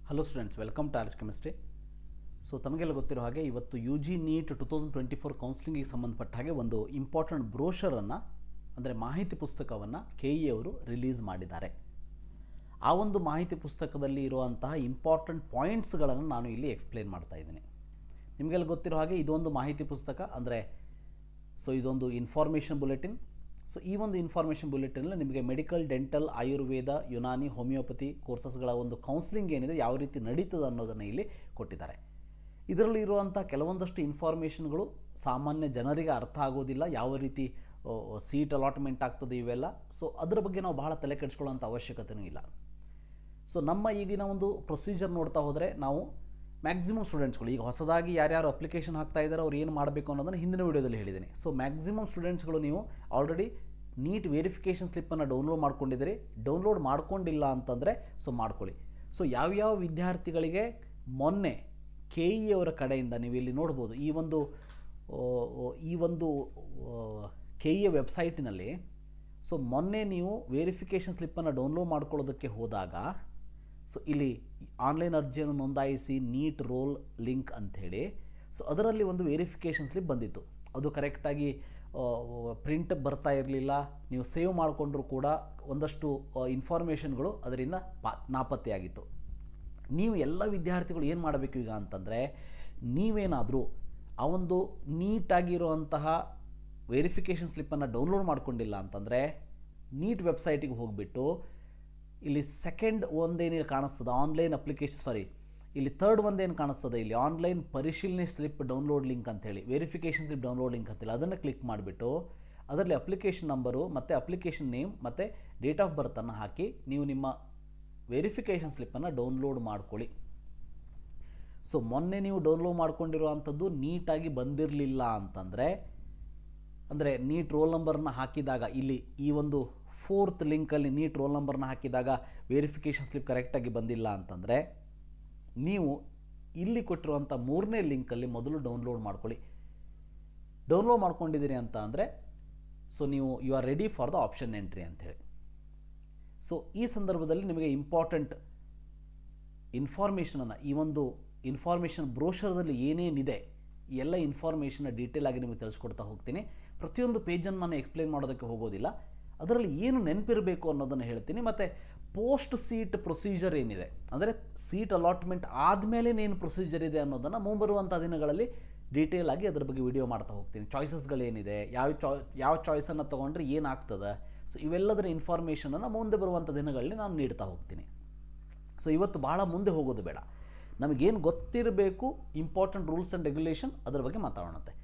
Hello students, welcome to arts chemistry. So ತಮಗೆಲ್ಲ ಗೊತ್ತಿರೋ ಹಾಗೆ ಇವತ್ತು ಯು ಜಿ ನೀಟ್ 2024 ಕೌನ್ಸಿಲಿಂಗಿಗೆ ಸಂಬಂಧಪಟ್ಟ ಹಾಗೆ ಒಂದು ಇಂಪಾರ್ಟೆಂಟ್ ಬ್ರೋಷರನ್ನು ಅಂದರೆ ಮಾಹಿತಿ ಪುಸ್ತಕವನ್ನು ಕೆ ಇ ಅವರು ರಿಲೀಸ್ ಮಾಡಿದ್ದಾರೆ. ಆ ಒಂದು ಮಾಹಿತಿ ಪುಸ್ತಕದಲ್ಲಿ ಇರುವಂತಹ ಇಂಪಾರ್ಟೆಂಟ್ ಪಾಯಿಂಟ್ಸ್ಗಳನ್ನು ನಾನು ಇಲ್ಲಿ ಎಕ್ಸ್ಪ್ಲೇನ್ ಮಾಡ್ತಾ ಇದ್ದೀನಿ. ನಿಮಗೆಲ್ಲ ಗೊತ್ತಿರೋ ಹಾಗೆ ಇದೊಂದು ಮಾಹಿತಿ ಪುಸ್ತಕ ಅಂದರೆ ಇದೊಂದು ಇನ್ಫಾರ್ಮೇಷನ್ ಬುಲೆಟಿನ್. ಸೊ ಈ ಒಂದು ಇನ್ಫಾರ್ಮೇಷನ್ ಬುಲೆಟಿನಲ್ಲಿ ನಿಮಗೆ medical, dental, ayurveda, Unani, homeopathy ಕೋರ್ಸಸ್ಗಳ ಒಂದು ಕೌನ್ಸಿಲಿಂಗ್ ಏನಿದೆ, ಯಾವ ರೀತಿ ನಡೀತದೆ ಅನ್ನೋದನ್ನು ಇಲ್ಲಿ ಕೊಟ್ಟಿದ್ದಾರೆ. ಇದರಲ್ಲಿ ಇರುವಂಥ ಕೆಲವೊಂದಷ್ಟು ಇನ್ಫಾರ್ಮೇಷನ್ಗಳು ಸಾಮಾನ್ಯ ಜನರಿಗೆ ಅರ್ಥ ಆಗೋದಿಲ್ಲ. ಯಾವ ರೀತಿ ಸೀಟ್ ಅಲಾಟ್ಮೆಂಟ್ ಆಗ್ತದೆ ಇವೆಲ್ಲ. ಸೊ ಅದರ ಬಗ್ಗೆ ನಾವು ಬಹಳ ತಲೆ ಕೆಡಿಸ್ಕೊಳ್ಳೋಂಥ ಅವಶ್ಯಕತೆಯೂ ಇಲ್ಲ. ಸೊ ನಮ್ಮ ಈಗಿನ ಒಂದು ಪ್ರೊಸೀಜರ್ ನೋಡ್ತಾ ಹೋದರೆ ನಾವು ಮ್ಯಾಕ್ಸಿಮಮ್ ಸ್ಟೂಡೆಂಟ್ಸ್ಗಳು ಈಗ ಹೊಸದಾಗಿ ಯಾರ್ಯಾರು ಅಪ್ಲಿಕೇಶನ್ ಹಾಕ್ತಾ ಇದ್ದಾರೆ ಅವ್ರು ಏನು ಮಾಡಬೇಕು ಅನ್ನೋದನ್ನು ಹಿಂದಿನ ವೀಡಿಯೋದಲ್ಲಿ ಹೇಳಿದ್ದೀನಿ. ಸೊ ಮ್ಯಾಕ್ಸಿಮಮ್ ಸ್ಟೂಡೆಂಟ್ಸ್ಗಳು ನೀವು ಆಲ್ರೆಡಿ ನೀಟ್ ವೆರಿಫಿಕೇಷನ್ ಸ್ಲಿಪ್ಪನ್ನು ಡೌನ್ಲೋಡ್ ಮಾಡ್ಕೊಂಡಿದ್ದೀರಿ. ಡೌನ್ಲೋಡ್ ಮಾಡ್ಕೊಂಡಿಲ್ಲ ಅಂತಂದರೆ ಮಾಡ್ಕೊಳ್ಳಿ. ಸೊ ಯಾವ್ಯಾವ ವಿದ್ಯಾರ್ಥಿಗಳಿಗೆ ಮೊನ್ನೆ ಕೆ ಇ ಅವರ ಕಡೆಯಿಂದ ನೀವು ಇಲ್ಲಿ ನೋಡ್ಬೋದು, ಈ ಒಂದು ಕೆ ಇ ವೆಬ್ಸೈಟಿನಲ್ಲಿ ಮೊನ್ನೆ ನೀವು ವೆರಿಫಿಕೇಷನ್ ಸ್ಲಿಪ್ಪನ್ನು ಡೌನ್ಲೋಡ್ ಮಾಡ್ಕೊಳ್ಳೋದಕ್ಕೆ ಹೋದಾಗ ಇಲ್ಲಿ ಆನ್ಲೈನ್ ಅರ್ಜಿಯನ್ನು ನೋಂದಾಯಿಸಿ ನೀಟ್ ರೋಲ್ ಲಿಂಕ್ ಅಂಥೇಳಿ ಅದರಲ್ಲಿ ಒಂದು ವೆರಿಫಿಕೇಷನ್ ಸ್ಲಿಪ್ ಬಂದಿತ್ತು. ಅದು ಕರೆಕ್ಟಾಗಿ ಪ್ರಿಂಟ್ ಬರ್ತಾ ಇರಲಿಲ್ಲ. ನೀವು ಸೇವ್ ಮಾಡಿಕೊಂಡ್ರೂ ಕೂಡ ಒಂದಷ್ಟು ಇನ್ಫಾರ್ಮೇಷನ್ಗಳು ಅದರಿಂದ ನಾಪತ್ತೆಯಾಗಿತ್ತು. ನೀವು ಎಲ್ಲ ವಿದ್ಯಾರ್ಥಿಗಳು ಏನು ಮಾಡಬೇಕು ಈಗ ಅಂತಂದರೆ, ನೀವೇನಾದರೂ ಆ ಒಂದು ನೀಟಾಗಿರುವಂತಹ ವೆರಿಫಿಕೇಷನ್ ಸ್ಲಿಪ್ಪನ್ನು ಡೌನ್ಲೋಡ್ ಮಾಡ್ಕೊಂಡಿಲ್ಲ ಅಂತಂದರೆ ನೀಟ್ ವೆಬ್ಸೈಟಿಗೆ ಹೋಗಿಬಿಟ್ಟು ಇಲ್ಲಿ ಸೆಕೆಂಡ್ ಒಂದೇನು ಕಾಣಿಸ್ತದೆ ಆನ್ಲೈನ್ ಅಪ್ಲಿಕೇಶನ್, ಇಲ್ಲಿ ಥರ್ಡ್ ಒಂದೇನು ಕಾಣಿಸ್ತದೆ ಇಲ್ಲಿ ಆನ್ಲೈನ್ ಪರಿಶೀಲನೆ ಸ್ಲಿಪ್ ಡೌನ್ಲೋಡ್ ಲಿಂಕ್ ಅಂಥೇಳಿ, ವೆರಿಫಿಕೇಷನ್ ಸ್ಲಿಪ್ ಡೌನ್ಲೋಡ್ ಲಿಂಕ್ ಅಂತೇಳಿ ಅದನ್ನು ಕ್ಲಿಕ್ ಮಾಡಿಬಿಟ್ಟು ಅದರಲ್ಲಿ ಅಪ್ಲಿಕೇಶನ್ ನಂಬರು ಮತ್ತು ಅಪ್ಲಿಕೇಶನ್ ನೇಮ್ ಮತ್ತು ಡೇಟ್ ಆಫ್ ಬರ್ತನ್ನು ಹಾಕಿ ನೀವು ನಿಮ್ಮ ವೆರಿಫಿಕೇಷನ್ ಸ್ಲಿಪ್ಪನ್ನು ಡೌನ್ಲೋಡ್ ಮಾಡ್ಕೊಳ್ಳಿ. ಮೊನ್ನೆ ನೀವು ಡೌನ್ಲೋಡ್ ಮಾಡ್ಕೊಂಡಿರುವಂಥದ್ದು ನೀಟಾಗಿ ಬಂದಿರಲಿಲ್ಲ ಅಂತಂದರೆ, ಅಂದರೆ ನೀಟ್ ರೋಲ್ ನಂಬರ್ನ ಹಾಕಿದಾಗ ಇಲ್ಲಿ ಈ ಒಂದು ಫೋರ್ತ್ ಲಿಂಕಲ್ಲಿ ನೀಟ್ ರೋಲ್ ನಂಬರ್ನ ಹಾಕಿದಾಗ ವೆರಿಫಿಕೇಷನ್ ಸ್ಲಿಪ್ ಕರೆಕ್ಟಾಗಿ ಬಂದಿಲ್ಲ ಅಂತಂದರೆ ನೀವು ಇಲ್ಲಿ ಕೊಟ್ಟಿರುವಂಥ ಮೂರನೇ ಲಿಂಕಲ್ಲಿ ಮೊದಲು ಡೌನ್ಲೋಡ್ ಮಾಡ್ಕೊಳ್ಳಿ. ಡೌನ್ಲೋಡ್ ಮಾಡ್ಕೊಂಡಿದ್ದೀರಿ ಅಂತ ಅಂದರೆ ನೀವು you are ready for the option entry ಅಂಥೇಳಿ. ಈ ಸಂದರ್ಭದಲ್ಲಿ ನಿಮಗೆ ಇಂಪಾರ್ಟೆಂಟ್ ಇನ್ಫಾರ್ಮೇಷನನ್ನು, ಈ ಒಂದು ಇನ್ಫಾರ್ಮೇಷನ್ ಬ್ರೋಷರ್ದಲ್ಲಿ ಏನೇನಿದೆ ಈ ಎಲ್ಲ ಇನ್ಫಾರ್ಮೇಷನ್ನ ಡೀಟೇಲ್ ಆಗಿ ನಿಮಗೆ ತಿಳಿಸ್ಕೊಡ್ತಾ ಹೋಗ್ತೀನಿ. ಪ್ರತಿಯೊಂದು ಪೇಜನ್ನು ನಾನು ಎಕ್ಸ್ಪ್ಲೇನ್ ಮಾಡೋದಕ್ಕೆ ಹೋಗೋದಿಲ್ಲ. ಅದರಲ್ಲಿ ಏನು ನೆನಪಿರಬೇಕು ಅನ್ನೋದನ್ನು ಹೇಳ್ತೀನಿ. ಮತ್ತು ಪೋಸ್ಟ್ ಸೀಟ್ ಪ್ರೊಸೀಜರ್ ಏನಿದೆ, ಅಂದರೆ ಸೀಟ್ ಅಲಾಟ್ಮೆಂಟ್ ಆದಮೇಲೆ ಏನು ಪ್ರೊಸೀಜರ್ ಇದೆ ಅನ್ನೋದನ್ನು ಮುಂಬರುವಂಥ ದಿನಗಳಲ್ಲಿ ಡೀಟೇಲ್ ಆಗಿ ಅದರ ಬಗ್ಗೆ ವಿಡಿಯೋ ಮಾಡ್ತಾ ಹೋಗ್ತೀನಿ. ಚಾಯ್ಸಸ್ಗಳೇನಿದೆ, ಯಾವ ಚಾಯ್ಸನ್ನು ತೊಗೊಂಡ್ರೆ ಏನಾಗ್ತದೆ, ಇವೆಲ್ಲದರ ಇನ್ಫಾರ್ಮೇಷನನ್ನು ಮುಂದೆ ಬರುವಂಥ ದಿನಗಳಲ್ಲಿ ನಾನು ನೀಡ್ತಾ ಹೋಗ್ತೀನಿ. ಇವತ್ತು ಭಾಳ ಮುಂದೆ ಹೋಗೋದು ಬೇಡ, ನಮಗೇನು ಗೊತ್ತಿರಬೇಕು ಇಂಪಾರ್ಟೆಂಟ್ ರೂಲ್ಸ್ ಆ್ಯಂಡ್ ರೆಗ್ಯುಲೇಷನ್ ಅದರ ಬಗ್ಗೆ ಮಾತಾಡೋಣಂತೆ.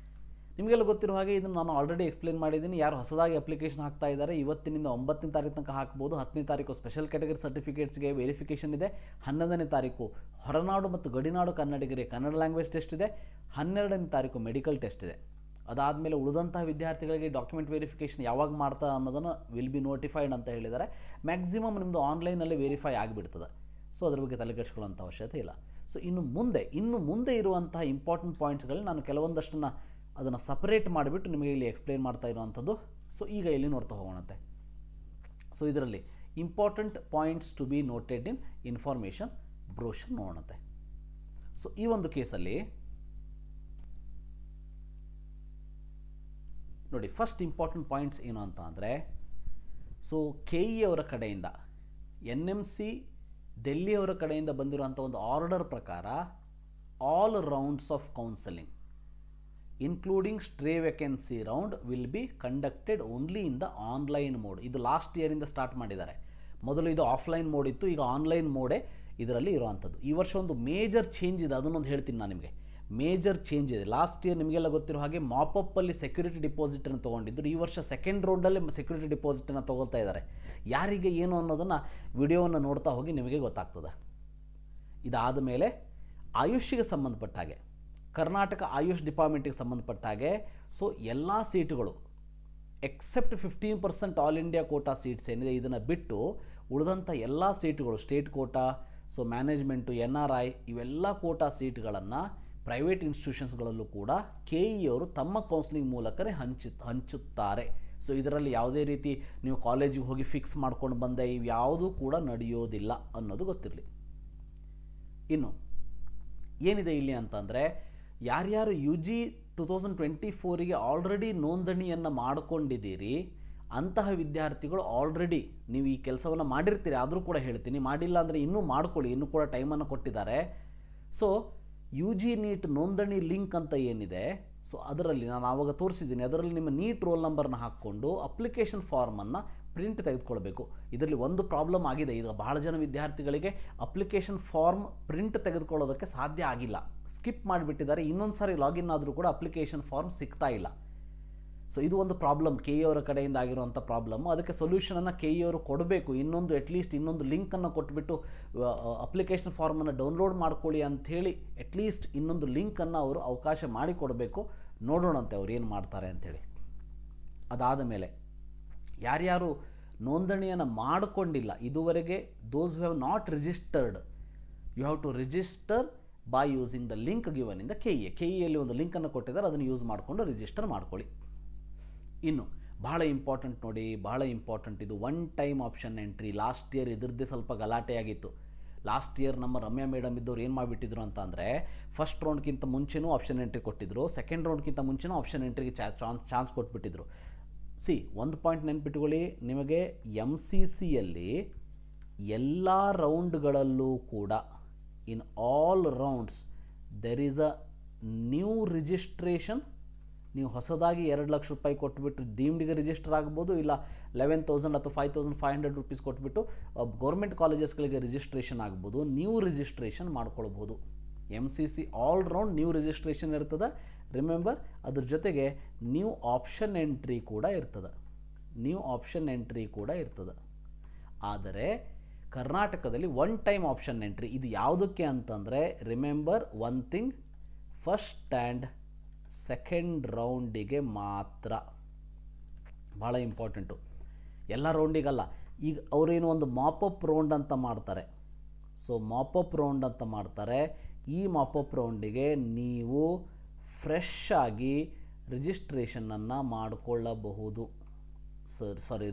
ನಿಮಗೆಲ್ಲ ಗೊತ್ತಿರೋ ಹಾಗೆ ಇದನ್ನು ನಾನು ಆಲ್ರೆಡಿ ಎಕ್ಸ್ಪ್ಲೇನ್ ಮಾಡಿದ್ದೀನಿ. ಯಾರು ಹೊಸದಾಗಿ ಅಪ್ಲಿಕೇಶನ್ ಹಾಕ್ತಾ ಇದ್ದಾರೆ ಇವತ್ತಿನಿಂದ 9ನೇ ತಾರೀಕು ತನಕ ಹಾಕ್ಬೋದು. 10ನೇ ತಾರೀಕು ಸ್ಪೆಷಲ್ ಕ್ಯಾಟಗರಿ ಸರ್ಟಿಫಿಕೇಟ್ಸ್ಗೆ ವೆರಿಫಿಕೇಷನ್ ಇದೆ. 11ನೇ ತಾರೀಕು ಹೊರನಾಡು ಮತ್ತು ಗಡಿನಾಡು ಕನ್ನಡಿಗರಿಗೆ ಕನ್ನಡ ಲ್ಯಾಂಗ್ವೇಜ್ ಟೆಸ್ಟ್ ಇದೆ. 12ನೇ ತಾರೀಕು ಮೆಡಿಕಲ್ ಟೆಸ್ಟ್ ಇದೆ. ಅದಾದಮೇಲೆ ಉಳಿದಂತಹ ವಿದ್ಯಾರ್ಥಿಗಳಿಗೆ ಡಾಕ್ಯುಮೆಂಟ್ ವೆರಿಫಿಕೇಷನ್ ಯಾವಾಗ ಮಾಡ್ತಾ ಅನ್ನೋದನ್ನು ವಿಲ್ ಬಿ ನೋಟಿಫೈಡ್ ಅಂತ ಹೇಳಿದ್ದಾರೆ. ಮ್ಯಾಕ್ಸಿಮಮ್ ನಿಮ್ಮದು ಆನ್ಲೈನಲ್ಲಿ ವೆರಿಫೈ ಆಗಿಬಿಡ್ತದೆ. ಅದ್ರ ಬಗ್ಗೆ ತಲೆ ಕೆಡಿಸ್ಕೊಳ್ಳೋಂಥ ಅವಶ್ಯಕತೆ ಇಲ್ಲ. ಇನ್ನು ಮುಂದೆ ಇರುವಂತಹ ಇಂಪಾರ್ಟೆಂಟ್ ಪಾಯಿಂಟ್ಸ್ಗಳಲ್ಲಿ ನಾನು ಕೆಲವೊಂದಷ್ಟನ್ನು ಅದನ್ನು ಸಪರೇಟ್ ಮಾಡಿಬಿಟ್ಟು ನಿಮಗೆ ಇಲ್ಲಿ ಎಕ್ಸ್ಪ್ಲೇನ್ ಮಾಡ್ತಾ ಇರುವಂಥದ್ದು. ಈಗ ಇಲ್ಲಿ ನೋಡ್ತಾ ಹೋಗೋಣಂತೆ. ಇದರಲ್ಲಿ important points to be noted in information brochure ನೋಡೋಣಂತೆ. ಈ ಒಂದು ಕೇಸಲ್ಲಿ ನೋಡಿ, ಫಸ್ಟ್ ಇಂಪಾರ್ಟೆಂಟ್ ಪಾಯಿಂಟ್ಸ್ ಏನು ಅಂತ ಅಂದರೆ, ಕೆ ಇ ಅವರ ಕಡೆಯಿಂದ NMC ಡೆಲ್ಲಿಯವರ ಕಡೆಯಿಂದ ಬಂದಿರುವಂಥ ಒಂದು ಆರ್ಡರ್ ಪ್ರಕಾರ all rounds of counselling including stray vacancy round will be conducted only in the online mode. ಇದು ಲಾಸ್ಟ್ ಇಯರಿಂದ ಸ್ಟಾರ್ಟ್ ಮಾಡಿದ್ದಾರೆ. ಮೊದಲು ಇದು ಆಫ್ಲೈನ್ ಮೋಡ್ ಇತ್ತು, ಈಗ ಆನ್ಲೈನ್ ಮೋಡೇ ಇದರಲ್ಲಿ ಇರುವಂಥದ್ದು. ಈ ವರ್ಷ ಒಂದು ಮೇಜರ್ ಚೇಂಜ್ ಇದೆ, ಅದನ್ನೊಂದು ಹೇಳ್ತೀನಿ ನಾನು ನಿಮಗೆ. ಮೇಜರ್ ಚೇಂಜ್ ಇದೆ. ಲಾಸ್ಟ್ ಇಯರ್ ನಿಮಗೆಲ್ಲ ಗೊತ್ತಿರೋ ಹಾಗೆ ಮಾಪಪ್ಪಲ್ಲಿ ಸೆಕ್ಯೂರಿಟಿ ಡಿಪಾಸಿಟನ್ನು ತೊಗೊಂಡಿದ್ದರು. ಈ ವರ್ಷ ಸೆಕೆಂಡ್ ರೌಂಡಲ್ಲಿ ಸೆಕ್ಯೂರಿಟಿ ಡಿಪಾಸಿಟನ್ನು ತೊಗೊಳ್ತಾ ಇದ್ದಾರೆ. ಯಾರಿಗೆ ಏನು ಅನ್ನೋದನ್ನು ವಿಡಿಯೋವನ್ನು ನೋಡ್ತಾ ಹೋಗಿ ನಿಮಗೆ ಗೊತ್ತಾಗ್ತದೆ. ಇದಾದ ಮೇಲೆ ಆಯುಷ್ಗೆ ಸಂಬಂಧಪಟ್ಟ ಹಾಗೆ ಕರ್ನಾಟಕ ಆಯುಷ್ ಡಿಪಾರ್ಟ್ಮೆಂಟಿಗೆ ಸಂಬಂಧಪಟ್ಟ ಹಾಗೆ ಎಲ್ಲ ಸೀಟುಗಳು except 15% all India quota seats ಏನಿದೆ ಇದನ್ನು ಬಿಟ್ಟು ಉಳಿದಂಥ ಎಲ್ಲ ಸೀಟುಗಳು ಸ್ಟೇಟ್ ಕೋಟಾ, ಮ್ಯಾನೇಜ್ಮೆಂಟು, NRI ಇವೆಲ್ಲ ಕೋಟಾ ಸೀಟ್ಗಳನ್ನು ಪ್ರೈವೇಟ್ ಇನ್ಸ್ಟಿಟ್ಯೂಷನ್ಸ್ಗಳಲ್ಲೂ ಕೂಡ ಕೆ ಇ ಅವರು ತಮ್ಮ ಕೌನ್ಸಿಲಿಂಗ್ ಮೂಲಕನೇ ಹಂಚುತ್ತಾರೆ. ಇದರಲ್ಲಿ ಯಾವುದೇ ರೀತಿ ನೀವು ಕಾಲೇಜಿಗೆ ಹೋಗಿ ಫಿಕ್ಸ್ ಮಾಡ್ಕೊಂಡು ಬಂದೆ ಇವ್ಯಾವುದೂ ಕೂಡ ನಡೆಯೋದಿಲ್ಲ ಅನ್ನೋದು ಗೊತ್ತಿರಲಿ. ಇನ್ನು ಏನಿದೆ ಇಲ್ಲಿ ಅಂತಂದರೆ, ಯಾರ್ಯಾರು UG 2024ಗೆ ಆಲ್ರೆಡಿ ನೋಂದಣಿಯನ್ನು ಮಾಡಿಕೊಂಡಿದ್ದೀರಿ ಅಂತಹ ವಿದ್ಯಾರ್ಥಿಗಳು ಆಲ್ರೆಡಿ ನೀವು ಈ ಕೆಲಸವನ್ನು ಮಾಡಿರ್ತೀರಿ, ಆದರೂ ಕೂಡ ಹೇಳ್ತೀನಿ, ಮಾಡಿಲ್ಲ ಅಂದರೆ ಇನ್ನೂ ಮಾಡ್ಕೊಳ್ಳಿ, ಇನ್ನೂ ಕೂಡ ಟೈಮನ್ನು ಕೊಟ್ಟಿದ್ದಾರೆ. ಸೊ UG NEET ನೋಂದಣಿ ಲಿಂಕ್ ಅಂತ ಏನಿದೆ, ಸೊ ಅದರಲ್ಲಿ ನಾನು ಆವಾಗ ತೋರಿಸಿದ್ದೀನಿ, ಅದರಲ್ಲಿ ನಿಮ್ಮ ನೀಟ್ ರೋಲ್ ನಂಬರ್ನ ಹಾಕ್ಕೊಂಡು ಅಪ್ಲಿಕೇಶನ್ ಫಾರ್ಮನ್ನು ಪ್ರಿಂಟ್ ತೆಗೆದುಕೊಳ್ಬೇಕು. ಇದರಲ್ಲಿ ಒಂದು ಪ್ರಾಬ್ಲಮ್ ಆಗಿದೆ, ಈಗ ಬಹಳ ಜನ ವಿದ್ಯಾರ್ಥಿಗಳಿಗೆ ಅಪ್ಲಿಕೇಶನ್ ಫಾರ್ಮ್ ಪ್ರಿಂಟ್ ತೆಗೆದುಕೊಳ್ಳೋದಕ್ಕೆ ಸಾಧ್ಯ ಆಗಿಲ್ಲ, ಸ್ಕಿಪ್ ಮಾಡಿಬಿಟ್ಟಿದ್ದಾರೆ. ಇನ್ನೊಂದು ಸಾರಿ ಲಾಗಿನ್ ಆದರೂ ಕೂಡ ಅಪ್ಲಿಕೇಶನ್ ಫಾರ್ಮ್ ಸಿಗ್ತಾ ಇಲ್ಲ. ಸೊ ಇದು ಒಂದು ಪ್ರಾಬ್ಲಮ್, KE ಅವರ ಕಡೆಯಿಂದ ಆಗಿರುವಂಥ ಪ್ರಾಬ್ಲಮ್. ಅದಕ್ಕೆ ಸೊಲ್ಯೂಷನನ್ನು KE ಅವರು ಕೊಡಬೇಕು. ಅಟ್ಲೀಸ್ಟ್ ಇನ್ನೊಂದು ಲಿಂಕನ್ನು ಕೊಟ್ಬಿಟ್ಟು ಅಪ್ಲಿಕೇಶನ್ ಫಾರ್ಮನ್ನು ಡೌನ್ಲೋಡ್ ಮಾಡ್ಕೊಳ್ಳಿ ಅಂಥೇಳಿ ಅಟ್ಲೀಸ್ಟ್ ಇನ್ನೊಂದು ಲಿಂಕನ್ನು ಅವರು ಅವಕಾಶ ಮಾಡಿಕೊಡಬೇಕು. ನೋಡೋಣಂತೆ ಅವ್ರು ಏನು ಮಾಡ್ತಾರೆ ಅಂಥೇಳಿ. ಅದಾದ ಮೇಲೆ ಯಾರ್ಯಾರು ನೋಂದಣಿಯನ್ನು ಮಾಡಿಕೊಂಡಿಲ್ಲ ಇದುವರೆಗೆ, those have not registered, you have to register by using the link given in the KEಯಲ್ಲಿ ಒಂದು ಲಿಂಕನ್ನು ಕೊಟ್ಟಿದ್ದಾರೆ, ಅದನ್ನು ಯೂಸ್ ಮಾಡಿಕೊಂಡು ರಿಜಿಸ್ಟರ್ ಮಾಡ್ಕೊಳ್ಳಿ. ಇನ್ನು ಬಹಳ ಇಂಪಾರ್ಟೆಂಟ್ ನೋಡಿ, ಬಹಳ ಇಂಪಾರ್ಟೆಂಟ್ ಇದು, one time option entry. Last year ಇದ್ರದ್ದೇ ಸ್ವಲ್ಪ ಗಲಾಟೆಯಾಗಿತ್ತು. ಲಾಸ್ಟ್ ಇಯರ್ ನಮ್ಮ ರಮ್ಯಾ ಮೇಡಮ್ ಇದ್ದವ್ರು ಏನು ಮಾಡಿಬಿಟ್ಟಿದ್ರು ಅಂತ ಅಂದರೆ, ಫಸ್ಟ್ ರೌಂಡ್ಗಿಂತ ಮುಂಚೆನೂ ಆಪ್ಷನ್ ಎಂಟ್ರಿ ಕೊಟ್ಟಿದ್ರು, ಸೆಕೆಂಡ್ ರೌಂಡ್ಗಿಂತ ಮುಂಚೆನೂ ಆಪ್ಷನ್ ಎಂಟ್ರಿಗೆ ಚಾನ್ಸ್ ಕೊಟ್ಬಿಟ್ಟಿದ್ರು. ಒಂದು ಪಾಯಿಂಟ್ ನೆನ್ಪಿಟ್ಕೊಳ್ಳಿ, ನಿಮಗೆ MCCಯಲ್ಲಿ ಎಲ್ಲ ರೌಂಡ್ಗಳಲ್ಲೂ ಕೂಡ in all rounds there is a new registration. ನೀವು ಹೊಸದಾಗಿ 2 ಲಕ್ಷ ರೂಪಾಯಿ ಕೊಟ್ಬಿಟ್ಟು ಡೀಮ್ಡ್ಗೆ ರಿಜಿಸ್ಟರ್ ಆಗ್ಬೋದು, ಇಲ್ಲ 11,000 ಅಥವಾ 5,500 ರೂಪೀಸ್ ಕೊಟ್ಬಿಟ್ಟು ಗೌರ್ಮೆಂಟ್ ಕಾಲೇಜಸ್ಗಳಿಗೆ ರಿಜಿಸ್ಟ್ರೇಷನ್ ಆಗ್ಬೋದು. ನ್ಯೂ ರಿಜಿಸ್ಟ್ರೇಷನ್ ಮಾಡ್ಕೊಳ್ಬೋದು. MCC all round new registration ಇರ್ತದೆ. ರಿಮೆಂಬರ್, ಅದ್ರ ಜೊತೆಗೆ ನ್ಯೂ ಆಪ್ಷನ್ ಎಂಟ್ರಿ ಕೂಡ ಇರ್ತದೆ. ಆದರೆ ಕರ್ನಾಟಕದಲ್ಲಿ ಒನ್ ಟೈಮ್ ಆಪ್ಷನ್ ಎಂಟ್ರಿ ಇದು ಯಾವುದಕ್ಕೆ ಅಂತಂದರೆ, remember one thing, first and second ರೌಂಡಿಗೆ ಮಾತ್ರ. ಭಾಳ ಇಂಪಾರ್ಟೆಂಟು, ಎಲ್ಲ ರೌಂಡಿಗಲ್ಲ. ಈಗ ಅವರೇನು ಒಂದು ಮಾಪಪ್ ರೌಂಡ್ ಅಂತ ಮಾಡ್ತಾರೆ. ಸೊ ಮಾಪಪ್ ರೌಂಡ್ ಅಂತ ಮಾಡ್ತಾರೆ. ಈ ಮಾಪಪ್ ರೌಂಡಿಗೆ ನೀವು ಫ್ರೆಶ್ ಆಗಿ ರಿಜಿಸ್ಟ್ರೇಷನನ್ನು ಮಾಡಿಕೊಳ್ಳಬಹುದು.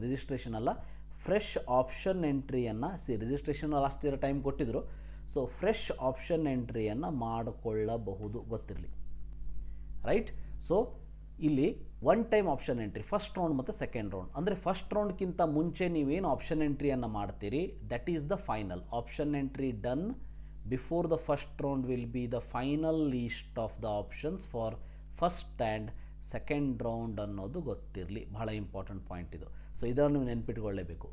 ರಿಜಿಸ್ಟ್ರೇಷನ್ ಅಲ್ಲ, ಫ್ರೆಶ್ ಆಪ್ಷನ್ ಎಂಟ್ರಿಯನ್ನು ರಿಜಿಸ್ಟ್ರೇಷನ್ ಲಾಸ್ಟ್ ಇಯರ್ ಟೈಮ್ ಕೊಟ್ಟಿದ್ರು. ಸೊ ಫ್ರೆಶ್ ಆಪ್ಷನ್ ಎಂಟ್ರಿಯನ್ನು ಮಾಡಿಕೊಳ್ಳಬಹುದು, ಗೊತ್ತಿರಲಿ. ರೈಟ್. ಸೊ ಇಲ್ಲಿ one time option entry first round ಮತ್ತು ಸೆಕೆಂಡ್ ರೌಂಡ್. ಅಂದರೆ ಫಸ್ಟ್ ರೌಂಡ್ಗಿಂತ ಮುಂಚೆ ನೀವೇನು ಆಪ್ಷನ್ ಎಂಟ್ರಿಯನ್ನು ಮಾಡ್ತೀರಿ, that is the final. Option entry done before the first round will be the final list of the options for first and second round ಅನ್ನೋದು ಗೊತ್ತಿರಲಿ. ಬಹಳ ಇಂಪಾರ್ಟೆಂಟ್ ಪಾಯಿಂಟ್ ಇದು. ಸೊ ಇದನ್ನು ನೀವು ನೆನ್ಪಿಟ್ಕೊಳ್ಳೇಬೇಕು.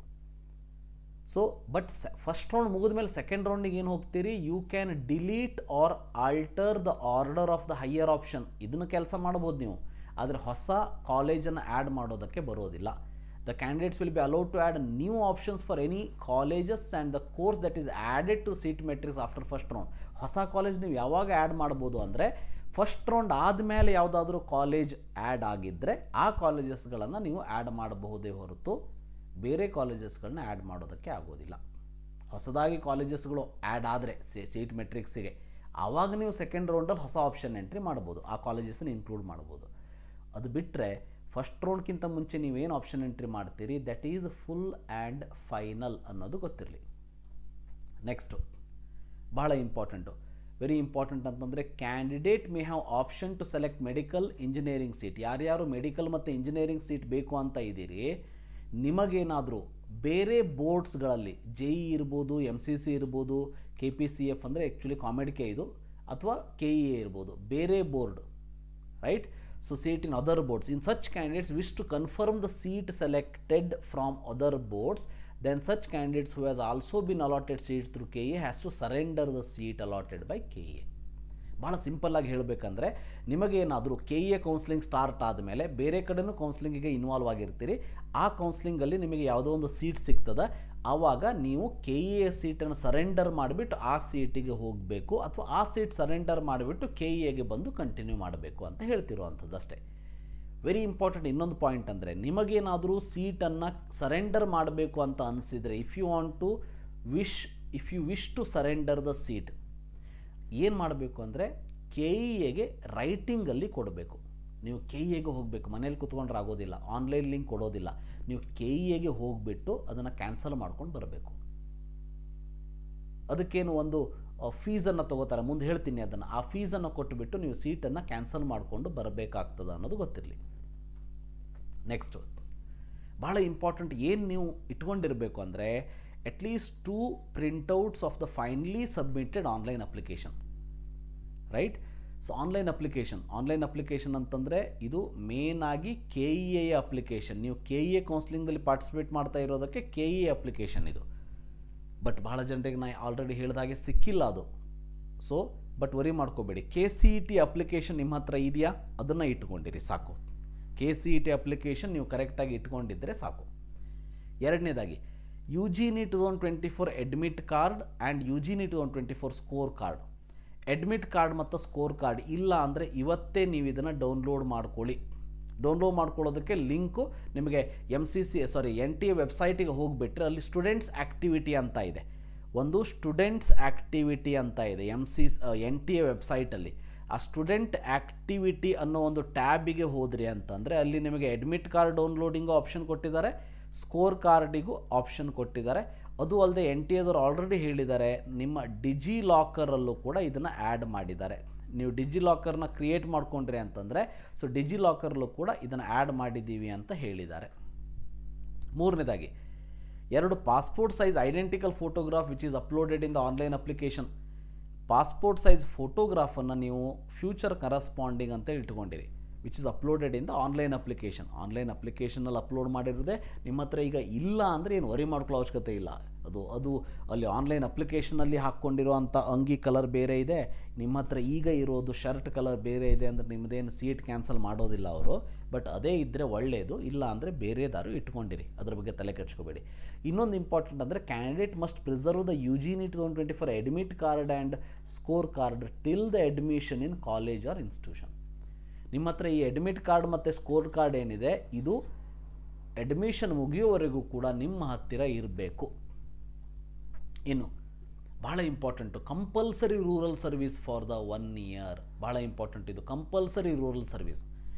ಸೊ ಬಟ್ ಫಸ್ಟ್ ರೌಂಡ್ ಮುಗಿದ ಮೇಲೆ ಸೆಕೆಂಡ್ ರೌಂಡಿಗೆ ಏನು ಹೋಗ್ತೀರಿ, you can delete or alter the order of the higher option. ಇದನ್ನು ಕೆಲಸ ಮಾಡ್ಬೋದು ನೀವು, ಆದರೆ ಹೊಸ ಕಾಲೇಜನ್ನು ಆ್ಯಡ್ ಮಾಡೋದಕ್ಕೆ ಬರೋದಿಲ್ಲ. The candidates will be allowed to add new options for any colleges and the course that is added to seat matrix after first round. ಹೊಸ ಕಾಲೇಜ್ ನೀವು ಯಾವಾಗ ಆ್ಯಡ್ ಮಾಡ್ಬೋದು ಅಂದರೆ, ಫಸ್ಟ್ ರೌಂಡ್ ಆದಮೇಲೆ ಯಾವುದಾದ್ರೂ ಕಾಲೇಜ್ ಆ್ಯಡ್ ಆಗಿದ್ದರೆ ಆ ಕಾಲೇಜಸ್ಗಳನ್ನು ನೀವು ಆ್ಯಡ್ ಮಾಡಬಹುದೇ ಹೊರತು ಬೇರೆ ಕಾಲೇಜಸ್ಗಳನ್ನ ಆ್ಯಡ್ ಮಾಡೋದಕ್ಕೆ ಆಗೋದಿಲ್ಲ. ಹೊಸದಾಗಿ ಕಾಲೇಜಸ್ಗಳು ಆ್ಯಡ್ ಆದರೆ ಸೀಟ್ ಮೆಟ್ರಿಕ್ಸಿಗೆ, ಆವಾಗ ನೀವು ಸೆಕೆಂಡ್ ರೌಂಡಲ್ಲಿ ಹೊಸ ಆಪ್ಷನ್ ಎಂಟ್ರಿ ಮಾಡ್ಬೋದು, ಆ ಕಾಲೇಜಸ್ನ ಇನ್ಕ್ಲೂಡ್ ಮಾಡ್ಬೋದು. ಅದು ಬಿಟ್ಟರೆ ಫಸ್ಟ್ ರೌಂಡ್ಗಿಂತ ಮುಂಚೆ ನೀವೇನು ಆಪ್ಷನ್ ಎಂಟ್ರಿ ಮಾಡ್ತೀರಿ, that is full and final ಅನ್ನೋದು ಗೊತ್ತಿರಲಿ. ನೆಕ್ಸ್ಟು ಬಹಳ ಇಂಪಾರ್ಟೆಂಟು, ವೆರಿ ಇಂಪಾರ್ಟೆಂಟ್ ಅಂತಂದರೆ, candidate may have option to select medical engineering seat. ಯಾರ್ಯಾರು ಮೆಡಿಕಲ್ ಮತ್ತು ಇಂಜಿನಿಯರಿಂಗ್ ಸೀಟ್ ಬೇಕು ಅಂತ ಇದ್ದೀರಿ, ನಿಮಗೇನಾದರೂ ಬೇರೆ ಬೋರ್ಡ್ಸ್ಗಳಲ್ಲಿ JE ಇರ್ಬೋದು, MCC ಇರ್ಬೋದು, KPCF ಅಂದರೆ ಆ್ಯಕ್ಚುಲಿ ಕಾಮೆಡ್ಕೆ ಇದು, ಅಥವಾ KEA ಇರ್ಬೋದು, ಬೇರೆ board, right. So seat in other boards. In such candidates wish to confirm the seat selected from other boards, then such candidates who has also been allotted seats through KEA has to surrender the seat allotted by KEA. ಭಾಳ ಸಿಂಪಲ್ಲಾಗಿ ಹೇಳಬೇಕಂದ್ರೆ, ನಿಮಗೇನಾದರೂ KEA counselling start ಆದಮೇಲೆ ಬೇರೆ ಕಡೆನೂ ಕೌನ್ಸ್ಲಿಂಗಿಗೆ involve ಆಗಿರ್ತೀರಿ. ಆ ಕೌನ್ಸ್ಲಿಂಗಲ್ಲಿ ನಿಮಗೆ ಯಾವುದೋ ಒಂದು ಸೀಟ್ ಸಿಗ್ತದೆ, ಆವಾಗ ನೀವು KEA ಸೀಟನ್ನು ಸರೆಂಡರ್ ಮಾಡಿಬಿಟ್ಟು ಆ ಸೀಟಿಗೆ ಹೋಗಬೇಕು, ಅಥವಾ ಆ ಸೀಟ್ ಸರೆಂಡರ್ ಮಾಡಿಬಿಟ್ಟು KEAಗೆ ಬಂದು ಕಂಟಿನ್ಯೂ ಮಾಡಬೇಕು ಅಂತ ಹೇಳ್ತಿರುವಂಥದ್ದು ಅಷ್ಟೇ. ವೆರಿ ಇಂಪಾರ್ಟೆಂಟ್ ಇನ್ನೊಂದು ಪಾಯಿಂಟ್ ಅಂದರೆ, ನಿಮಗೇನಾದರೂ ಸೀಟನ್ನು ಸರೆಂಡರ್ ಮಾಡಬೇಕು ಅಂತ ಅನಿಸಿದರೆ, if you wish to surrender the seat, ಏನು ಮಾಡಬೇಕು ಅಂದರೆ KEAಗೆ ರೈಟಿಂಗಲ್ಲಿ ಕೊಡಬೇಕು. ನೀವು KEAಗೆ ಹೋಗಬೇಕು, ಮನೇಲಿ ಕೂತ್ಕೊಂಡ್ರೆ ಆಗೋದಿಲ್ಲ, ಆನ್ಲೈನ್ ಲಿಂಕ್ ಕೊಡೋದಿಲ್ಲ. ನೀವು KEAಗೆ ಹೋಗಿಬಿಟ್ಟು ಅದನ್ನು ಕ್ಯಾನ್ಸಲ್ ಮಾಡ್ಕೊಂಡು ಬರಬೇಕು. ಅದಕ್ಕೇನು ಒಂದು ಫೀಸನ್ನು ತೊಗೋತಾರೆ, ಮುಂದೆ ಹೇಳ್ತೀನಿ ಅದನ್ನು. ಆ ಫೀಸನ್ನು ಕೊಟ್ಟುಬಿಟ್ಟು ನೀವು ಸೀಟನ್ನು ಕ್ಯಾನ್ಸಲ್ ಮಾಡಿಕೊಂಡು ಬರಬೇಕಾಗ್ತದೆ ಅನ್ನೋದು ಗೊತ್ತಿರಲಿ. ನೆಕ್ಸ್ಟು ಭಾಳ ಇಂಪಾರ್ಟೆಂಟ್ ಏನು ನೀವು ಇಟ್ಕೊಂಡಿರಬೇಕು ಅಂದರೆ at least 2 printouts of the finally submitted online application, right. So online application ಅಂತಂದರೆ ಇದು ಮೇನ್ ಆಗಿ KEA ಅಪ್ಲಿಕೇಶನ್. ನೀವು KEA ಕೌನ್ಸಿಲಿಂಗ್ದಲ್ಲಿ ಪಾರ್ಟಿಸಿಪೇಟ್ ಮಾಡ್ತಾ ಇರೋದಕ್ಕೆ KEA ಅಪ್ಲಿಕೇಶನ್ ಇದು. ಬಟ್ ಭಾಳ ಜನರಿಗೆ ನಾನು ಆಲ್ರೆಡಿ ಹೇಳಿದಾಗೆ ಸಿಕ್ಕಿಲ್ಲ ಅದು. ಸೊ ಬಟ್ ವರಿ ಮಾಡ್ಕೋಬೇಡಿ, KCET ಅಪ್ಲಿಕೇಶನ್ ನಿಮ್ಮ ಹತ್ರ ಇದೆಯಾ, ಅದನ್ನು ಇಟ್ಕೊಂಡಿರಿ ಸಾಕು. KCET ಅಪ್ಲಿಕೇಶನ್ ನೀವು ಕರೆಕ್ಟಾಗಿ ಇಟ್ಕೊಂಡಿದ್ದರೆ ಸಾಕು. ಎರಡನೇದಾಗಿ UGNEET 2024 admit card and UGNEET 2024 score card. Admit card ಮತ್ತು ಸ್ಕೋರ್ ಕಾರ್ಡ್ ಇಲ್ಲ ಅಂದರೆ ಇವತ್ತೇ ನೀವು ಇದನ್ನು ಡೌನ್ಲೋಡ್ ಮಾಡ್ಕೊಳ್ಳಿ. ಡೌನ್ಲೋಡ್ ಮಾಡ್ಕೊಳ್ಳೋದಕ್ಕೆ ಲಿಂಕು ನಿಮಗೆ NTA ವೆಬ್ಸೈಟಿಗೆ ಹೋಗಿಬಿಟ್ರೆ ಅಲ್ಲಿ ಸ್ಟೂಡೆಂಟ್ಸ್ ಆ್ಯಕ್ಟಿವಿಟಿ ಅಂತ ಇದೆ. ಒಂದು ಸ್ಟೂಡೆಂಟ್ಸ್ ಆ್ಯಕ್ಟಿವಿಟಿ ಅಂತ ಇದೆ NTA ವೆಬ್ಸೈಟಲ್ಲಿ. ಆ ಸ್ಟೂಡೆಂಟ್ ಆ್ಯಕ್ಟಿವಿಟಿ ಅನ್ನೋ ಒಂದು ಟ್ಯಾಬಿಗೆ ಹೋದ್ರಿ ಅಂತಂದರೆ ಅಲ್ಲಿ ನಿಮಗೆ ಅಡ್ಮಿಟ್ ಕಾರ್ಡ್ ಡೌನ್ಲೋಡಿಂಗು ಆಪ್ಷನ್ ಕೊಟ್ಟಿದ್ದಾರೆ, ಸ್ಕೋರ್ ಕಾರ್ಡಿಗೂ ಆಪ್ಷನ್ ಕೊಟ್ಟಿದ್ದಾರೆ. ಅದು ಅಲ್ಲದೆ NTAದವರು ಆಲ್ರೆಡಿ ಹೇಳಿದ್ದಾರೆ ನಿಮ್ಮ ಡಿಜಿ ಲಾಕರಲ್ಲೂ ಕೂಡ ಇದನ್ನು ಆ್ಯಡ್ ಮಾಡಿದ್ದಾರೆ. ನೀವು ಡಿಜಿ ಲಾಕರ್ನ ಕ್ರಿಯೇಟ್ ಮಾಡ್ಕೊಂಡ್ರಿ ಅಂತಂದರೆ ಸೊ ಡಿಜಿ ಲಾಕರ್ಲ್ಲೂ ಕೂಡ ಇದನ್ನು ಆ್ಯಡ್ ಮಾಡಿದ್ದೀವಿ ಅಂತ ಹೇಳಿದ್ದಾರೆ. ಮೂರನೇದಾಗಿ 2 passport size identical photograph which is uploaded in the online application. Passport size ಫೋಟೋಗ್ರಾಫನ್ನು ನೀವು ಫ್ಯೂಚರ್ ಕರಸ್ಪಾಂಡಿಂಗ್ ಅಂತ ಇಟ್ಕೊಂಡಿರಿ, which is uploaded in the online application. Online ಅಪ್ಲಿಕೇಶನಲ್ಲಿ ಅಪ್ಲೋಡ್ ಮಾಡಿರೋದೇ ನಿಮ್ಮ ಹತ್ರ ಈಗ ಇಲ್ಲ ಅಂದರೆ ಏನು ವರಿ ಮಾಡ್ಕೊಳ್ಳೋ ಅವಶ್ಯಕತೆ ಇಲ್ಲ. ಅದು ಅಲ್ಲಿ ಆನ್ಲೈನ್ ಅಪ್ಲಿಕೇಶನಲ್ಲಿ ಹಾಕ್ಕೊಂಡಿರೋ ಅಂಥ ಅಂಗಿ ಕಲರ್ ಬೇರೆ ಇದೆ, ನಿಮ್ಮ ಹತ್ರ ಈಗ ಇರೋದು ಶರ್ಟ್ ಕಲರ್ ಬೇರೆ ಇದೆ ಅಂದರೆ ನಿಮ್ಮದೇನು ಸೀಟ್ ಕ್ಯಾನ್ಸಲ್ ಮಾಡೋದಿಲ್ಲ ಅವರು. ಬಟ್ ಅದೇ ಇದ್ದರೆ ಒಳ್ಳೆಯದು, ಇಲ್ಲ ಅಂದರೆ ಬೇರೆದಾರು ಇಟ್ಕೊಂಡಿರಿ, ಅದ್ರ ಬಗ್ಗೆ ತಲೆ ಕೆಡ್ಸ್ಕೋಬೇಡಿ. ಇನ್ನೊಂದು ಇಂಪಾರ್ಟೆಂಟ್ ಅಂದರೆ candidate must preserve the UGNEET 2024 admit card and score card till the admission in college or institution. ನಿಮ್ಮ ಹತ್ರ ಈ ಅಡ್ಮಿಟ್ ಕಾರ್ಡ್ ಮತ್ತು ಸ್ಕೋರ್ ಕಾರ್ಡ್ ಏನಿದೆ ಇದು ಅಡ್ಮಿಷನ್ ಮುಗಿಯೋವರೆಗೂ ಕೂಡ ನಿಮ್ಮ ಹತ್ತಿರ ಇರಬೇಕು. ಇನ್ನು ಭಾಳ important compulsory rural service for the 1 year. ಭಾಳ ಇಂಪಾರ್ಟೆಂಟ್ ಇದು ಕಂಪಲ್ಸರಿ ರೂರಲ್ ಸರ್ವಿಸ್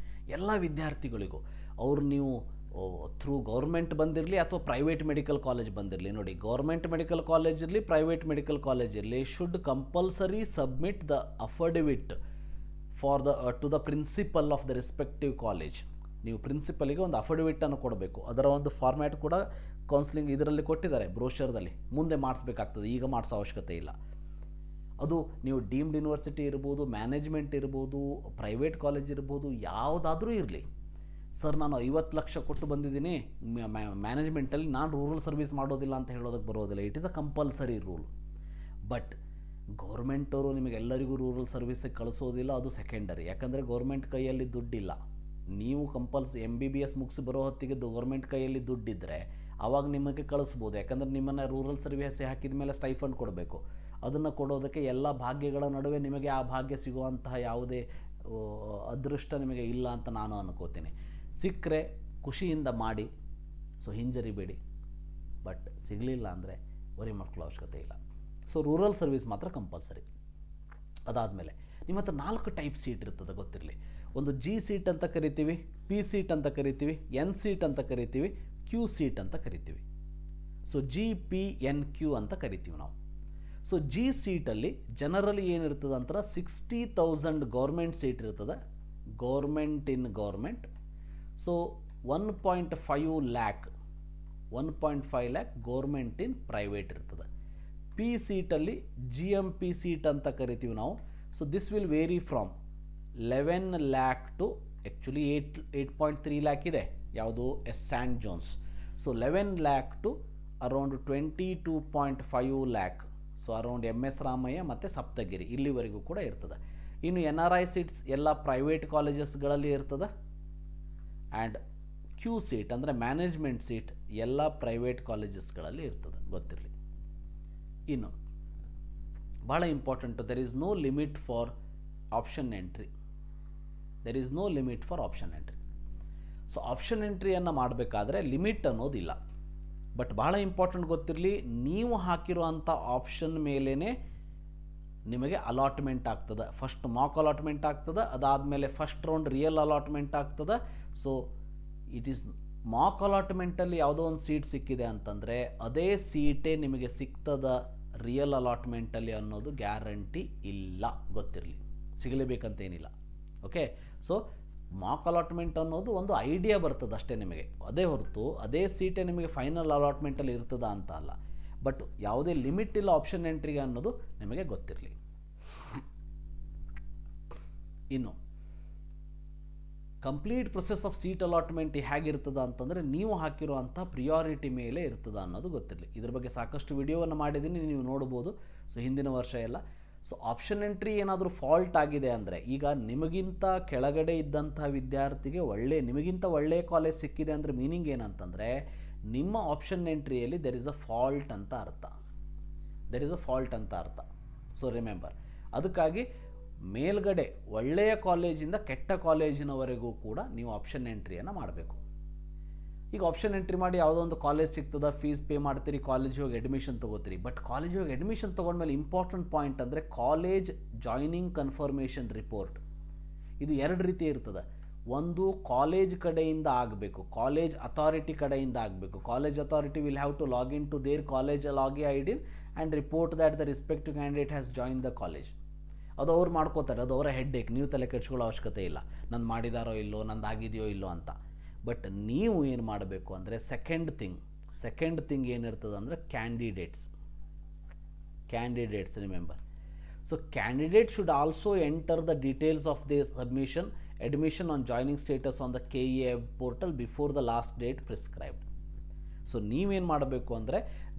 ಎಲ್ಲ ವಿದ್ಯಾರ್ಥಿಗಳಿಗೂ. ಅವ್ರು ನೀವು ಥ್ರೂ ಗೌರ್ಮೆಂಟ್ ಬಂದಿರಲಿ ಅಥವಾ ಪ್ರೈವೇಟ್ ಮೆಡಿಕಲ್ ಕಾಲೇಜ್ ಬಂದಿರಲಿ, ನೋಡಿ ಗೌರ್ಮೆಂಟ್ ಮೆಡಿಕಲ್ ಕಾಲೇಜ್ ಇರಲಿ ಪ್ರೈವೇಟ್ ಮೆಡಿಕಲ್ ಕಾಲೇಜ್ ಇರಲಿ, should compulsory submit the affidavit for the to the principal of the respective college. ನೀವು ಪ್ರಿನ್ಸಿಪಲಿಗೆ ಒಂದು ಅಫಿಡವಿಟನ್ನು ಕೊಡಬೇಕು. ಅದರ ಒಂದು ಫಾರ್ಮ್ಯಾಟ್ ಕೂಡ ಕೌನ್ಸಿಲಿಂಗ್ ಇದರಲ್ಲಿ ಕೊಟ್ಟಿದ್ದಾರೆ ಬ್ರೋಷರ್ದಲ್ಲಿ. ಮುಂದೆ ಮಾಡಿಸ್ಬೇಕಾಗ್ತದೆ, ಈಗ ಮಾಡಿಸೋ ಅವಶ್ಯಕತೆ ಇಲ್ಲ. ಅದು ನೀವು ಡೀಮ್ಡ್ ಯೂನಿವರ್ಸಿಟಿ ಇರ್ಬೋದು, ಮ್ಯಾನೇಜ್ಮೆಂಟ್ ಇರ್ಬೋದು, ಪ್ರೈವೇಟ್ ಕಾಲೇಜ್ ಇರ್ಬೋದು, ಯಾವುದಾದ್ರೂ ಇರಲಿ. ಸರ್ ನಾನು 50 ಲಕ್ಷ ಕೊಟ್ಟು ಬಂದಿದ್ದೀನಿ ಮ್ಯಾನೇಜ್ಮೆಂಟಲ್ಲಿ, ನಾನು ರೂರಲ್ ಸರ್ವಿಸ್ ಮಾಡೋದಿಲ್ಲ ಅಂತ ಹೇಳೋದಕ್ಕೆ ಬರೋದಿಲ್ಲ. It is a compulsory rule. But ಗೌರ್ಮೆಂಟವರು ನಿಮಗೆಲ್ಲರಿಗೂ ರೂರಲ್ ಸರ್ವಿಸಿಗೆ ಕಳಿಸೋದಿಲ್ಲ, ಅದು ಸೆಕೆಂಡರಿ. ಯಾಕಂದರೆ ಗೌರ್ಮೆಂಟ್ ಕೈಯಲ್ಲಿ ದುಡ್ಡಿಲ್ಲ. ನೀವು MBBS ಮುಗಿಸಿ ಬರೋ ಹೊತ್ತಿಗೆ ಗೌರ್ಮೆಂಟ್ ಕೈಯಲ್ಲಿ ದುಡ್ಡಿದ್ದರೆ ಆವಾಗ ನಿಮಗೆ ಕಳಿಸ್ಬೋದು. ಯಾಕಂದರೆ ನಿಮ್ಮನ್ನು ರೂರಲ್ ಸರ್ವಿಸ್ ಹಾಕಿದ ಮೇಲೆ ಸ್ಟೈಫಂಡ್ ಕೊಡಬೇಕು. ಅದನ್ನು ಕೊಡೋದಕ್ಕೆ ಎಲ್ಲ ಭಾಗ್ಯಗಳ ನಡುವೆ ನಿಮಗೆ ಆ ಭಾಗ್ಯ ಸಿಗುವಂತಹ ಯಾವುದೇ ಅದೃಷ್ಟ ನಿಮಗೆ ಇಲ್ಲ ಅಂತ ನಾನು ಅನ್ಕೋತೀನಿ. ಸಿಕ್ಕರೆ ಖುಷಿಯಿಂದ ಮಾಡಿ, ಸೊ ಹಿಂಜರಿಬೇಡಿ. ಬಟ್ ಸಿಗಲಿಲ್ಲ ಅಂದರೆ ವರಿ ಮಾಡ್ಕೊಳ್ಳೋ ಅವಶ್ಯಕತೆ ಇಲ್ಲ. ಸೊ ರೂರಲ್ ಸರ್ವಿಸ್ ಮಾತ್ರ ಕಂಪಲ್ಸರಿ. ಅದಾದಮೇಲೆ ನಿಮ್ಮ ಹತ್ರ 4 ಟೈಪ್ ಸೀಟ್ ಇರ್ತದೆ, ಗೊತ್ತಿರಲಿ. ಒಂದು G ಸೀಟ್ ಅಂತ ಕರಿತೀವಿ, P ಸೀಟ್ ಅಂತ ಕರಿತೀವಿ, N ಸೀಟ್ ಅಂತ ಕರಿತೀವಿ, Q ಸೀಟ್ ಅಂತ ಕರಿತೀವಿ. ಸೊ GPNQ ಅಂತ ಕರಿತೀವಿ ನಾವು. ಸೊ G ಸೀಟಲ್ಲಿ ಜನರಲಿ ಏನಿರ್ತದೆ ಅಂತಾರೆ 60,000 ಗೌರ್ಮೆಂಟ್ ಸೀಟ್ ಇರ್ತದೆ, government in government. So 1.5 lakh government in private ಇರ್ತದೆ. P ಸೀಟಲ್ಲಿ GMP ಸೀಟ್ ಅಂತ ಕರಿತೀವಿ ನಾವು. So this will vary from 11 lakh to actually 8.3 lakh ಇದೆ, ಯಾವುದು St. John's. So 11 lakh to around 22.5 lakh. So around MS Ramaiah ಮತ್ತು ಸಪ್ತಗಿರಿ ಇಲ್ಲಿವರೆಗೂ ಕೂಡ ಇರ್ತದೆ. ಇನ್ನು NRI ಸೀಟ್ಸ್ ಎಲ್ಲ ಪ್ರೈವೇಟ್ ಕಾಲೇಜಸ್ಗಳಲ್ಲಿ ಇರ್ತದೆ. ಆ್ಯಂಡ್ Q ಸೀಟ್ ಅಂದರೆ ಮ್ಯಾನೇಜ್ಮೆಂಟ್ ಸೀಟ್ ಎಲ್ಲ ಪ್ರೈವೇಟ್ ಕಾಲೇಜಸ್ಗಳಲ್ಲಿ ಇರ್ತದೆ, ಗೊತ್ತಿರಲಿ. ಇನ್ನು ಭಾಳ ಇಂಪಾರ್ಟೆಂಟು, there is no limit for option entry. So option ಎಂಟ್ರಿಯನ್ನು ಮಾಡಬೇಕಾದ್ರೆ ಲಿಮಿಟ್ ಅನ್ನೋದಿಲ್ಲ. ಬಟ್ ಭಾಳ ಇಂಪಾರ್ಟೆಂಟ್ ಗೊತ್ತಿರಲಿ, ನೀವು ಹಾಕಿರುವಂಥ ಆಪ್ಷನ್ ಮೇಲೇ ನಿಮಗೆ ಅಲಾಟ್ಮೆಂಟ್ ಆಗ್ತದೆ. ಫಸ್ಟ್ ಮಾಕ್ ಅಲಾಟ್ಮೆಂಟ್ ಆಗ್ತದೆ, ಅದಾದಮೇಲೆ ಫಸ್ಟ್ ರೌಂಡ್ ರಿಯಲ್ ಅಲಾಟ್ಮೆಂಟ್ ಆಗ್ತದೆ. ಸೊ ಇಟ್ ಈಸ್ ಮಾಕ್ ಅಲಾಟ್ಮೆಂಟಲ್ಲಿ ಯಾವುದೋ ಒಂದು ಸೀಟ್ ಸಿಕ್ಕಿದೆ ಅಂತಂದರೆ ಅದೇ ಸೀಟೇ ನಿಮಗೆ ಸಿಗ್ತದ ರಿಯಲ್ ಅಲಾಟ್ಮೆಂಟಲ್ಲಿ ಅನ್ನೋದು ಗ್ಯಾರಂಟಿ ಇಲ್ಲ, ಗೊತ್ತಿರಲಿ, ಸಿಗಲೇಬೇಕಂತೇನಿಲ್ಲ. ಓಕೆ, ಸೊ ಮಾಕ್ ಅಲಾಟ್ಮೆಂಟ್ ಅನ್ನೋದು ಒಂದು ಐಡಿಯಾ ಬರ್ತದೆ ಅಷ್ಟೇ ನಿಮಗೆ, ಅದೇ ಹೊರತು ಅದೇ ಸೀಟೇ ನಿಮಗೆ ಫೈನಲ್ ಅಲಾಟ್ಮೆಂಟಲ್ಲಿ ಇರ್ತದ ಅಂತ ಅಲ್ಲ. ಬಟ್ ಯಾವುದೇ ಲಿಮಿಟ್ ಇಲ್ಲ ಆಪ್ಷನ್ ಎಂಟ್ರಿಗೆ ಅನ್ನೋದು ನಿಮಗೆ ಗೊತ್ತಿರಲಿ. ಇನ್ನು complete process of seat allotment ಹೇಗಿರ್ತದ ಅಂತಂದರೆ ನೀವು ಹಾಕಿರುವಂಥ ಪ್ರಿಯಾರಿಟಿ ಮೇಲೆ ಇರ್ತದ ಅನ್ನೋದು ಗೊತ್ತಿರಲಿ. ಇದ್ರ ಬಗ್ಗೆ ಸಾಕಷ್ಟು ವಿಡಿಯೋವನ್ನು ಮಾಡಿದ್ದೀನಿ, ನೀವು ನೋಡ್ಬೋದು. ಸೊ ಹಿಂದಿನ ವರ್ಷ ಎಲ್ಲ. ಸೊ ಆಪ್ಷನ್ ಎಂಟ್ರಿ ಏನಾದರೂ ಫಾಲ್ಟ್ ಆಗಿದೆ ಅಂದರೆ, ಈಗ ನಿಮಗಿಂತ ಕೆಳಗಡೆ ಇದ್ದಂಥ ವಿದ್ಯಾರ್ಥಿಗೆ ನಿಮಗಿಂತ ಒಳ್ಳೆಯ ಕಾಲೇಜ್ ಸಿಕ್ಕಿದೆ ಅಂದರೆ ಮೀನಿಂಗ್ ಏನಂತಂದರೆ ನಿಮ್ಮ ಆಪ್ಷನ್ ಎಂಟ್ರಿಯಲ್ಲಿ ದೆರ್ ಇಸ್ ಅ ಫಾಲ್ಟ್ ಅಂತ ಅರ್ಥ. ಸೊ ರಿಮೆಂಬರ್, ಅದಕ್ಕಾಗಿ ಮೇಲ್ಗಡೆ ಒಳ್ಳೆಯ ಕಾಲೇಜಿಂದ ಕೆಟ್ಟ ಕಾಲೇಜಿನವರೆಗೂ ಕೂಡ ನೀವು ಆಪ್ಷನ್ ಎಂಟ್ರಿಯನ್ನು ಮಾಡಬೇಕು. ಈಗ ಆಪ್ಷನ್ ಎಂಟ್ರಿ ಮಾಡಿ ಯಾವುದೋ ಒಂದು ಕಾಲೇಜ್ ಸಿಗ್ತದ, ಫೀಸ್ ಪೇ ಮಾಡ್ತೀರಿ, ಕಾಲೇಜಿಗೆ ಹೋಗಿ ಅಡ್ಮಿಷನ್ ತೊಗೋತೀರಿ. ಬಟ್ ಕಾಲೇಜಿಗೆ ಹೋಗಿ ಅಡ್ಮಿಷನ್ ತೊಗೊಂಡ್ಮೇಲೆ ಇಂಪಾರ್ಟೆಂಟ್ ಪಾಯಿಂಟ್ ಅಂದರೆ ಕಾಲೇಜ್ ಜಾಯ್ನಿಂಗ್ ಕನ್ಫರ್ಮೇಷನ್ ರಿಪೋರ್ಟ್. ಇದು ಎರಡು ರೀತಿ ಇರ್ತದೆ. ಒಂದು ಕಾಲೇಜ್ ಕಡೆಯಿಂದ ಆಗಬೇಕು, ಕಾಲೇಜ್ ಅಥಾರಿಟಿ ಕಡೆಯಿಂದ ಆಗಬೇಕು. College authority will have to log in to their college ಲಾಗಿ I D and report that the respective candidate has join the college. ಅದು ಅವ್ರು ಮಾಡ್ಕೋತಾರೆ, ಅದು ಅವರ ಹೆಡ್ಡೇಕ್, ನೀವು ತಲೆ ಕೆಡ್ಸ್ಕೊಳ್ಳೋ ಅವಶ್ಯಕತೆ ಇಲ್ಲ, ನಂದು ಮಾಡಿದಾರೋ ಇಲ್ಲೋ, ನಂದು ಆಗಿದೆಯೋ ಇಲ್ಲೋ ಅಂತ. ಬಟ್ ನೀವು ಏನು ಮಾಡಬೇಕು ಅಂದರೆ ಸೆಕೆಂಡ್ ಥಿಂಗ್ ಏನಿರ್ತದೆ ಅಂದರೆ candidates remember. So candidate should also enter the details of the admission on joining status on the KEA portal before the last date prescribed. So ನೀವೇನು ಮಾಡಬೇಕು ಅಂದರೆ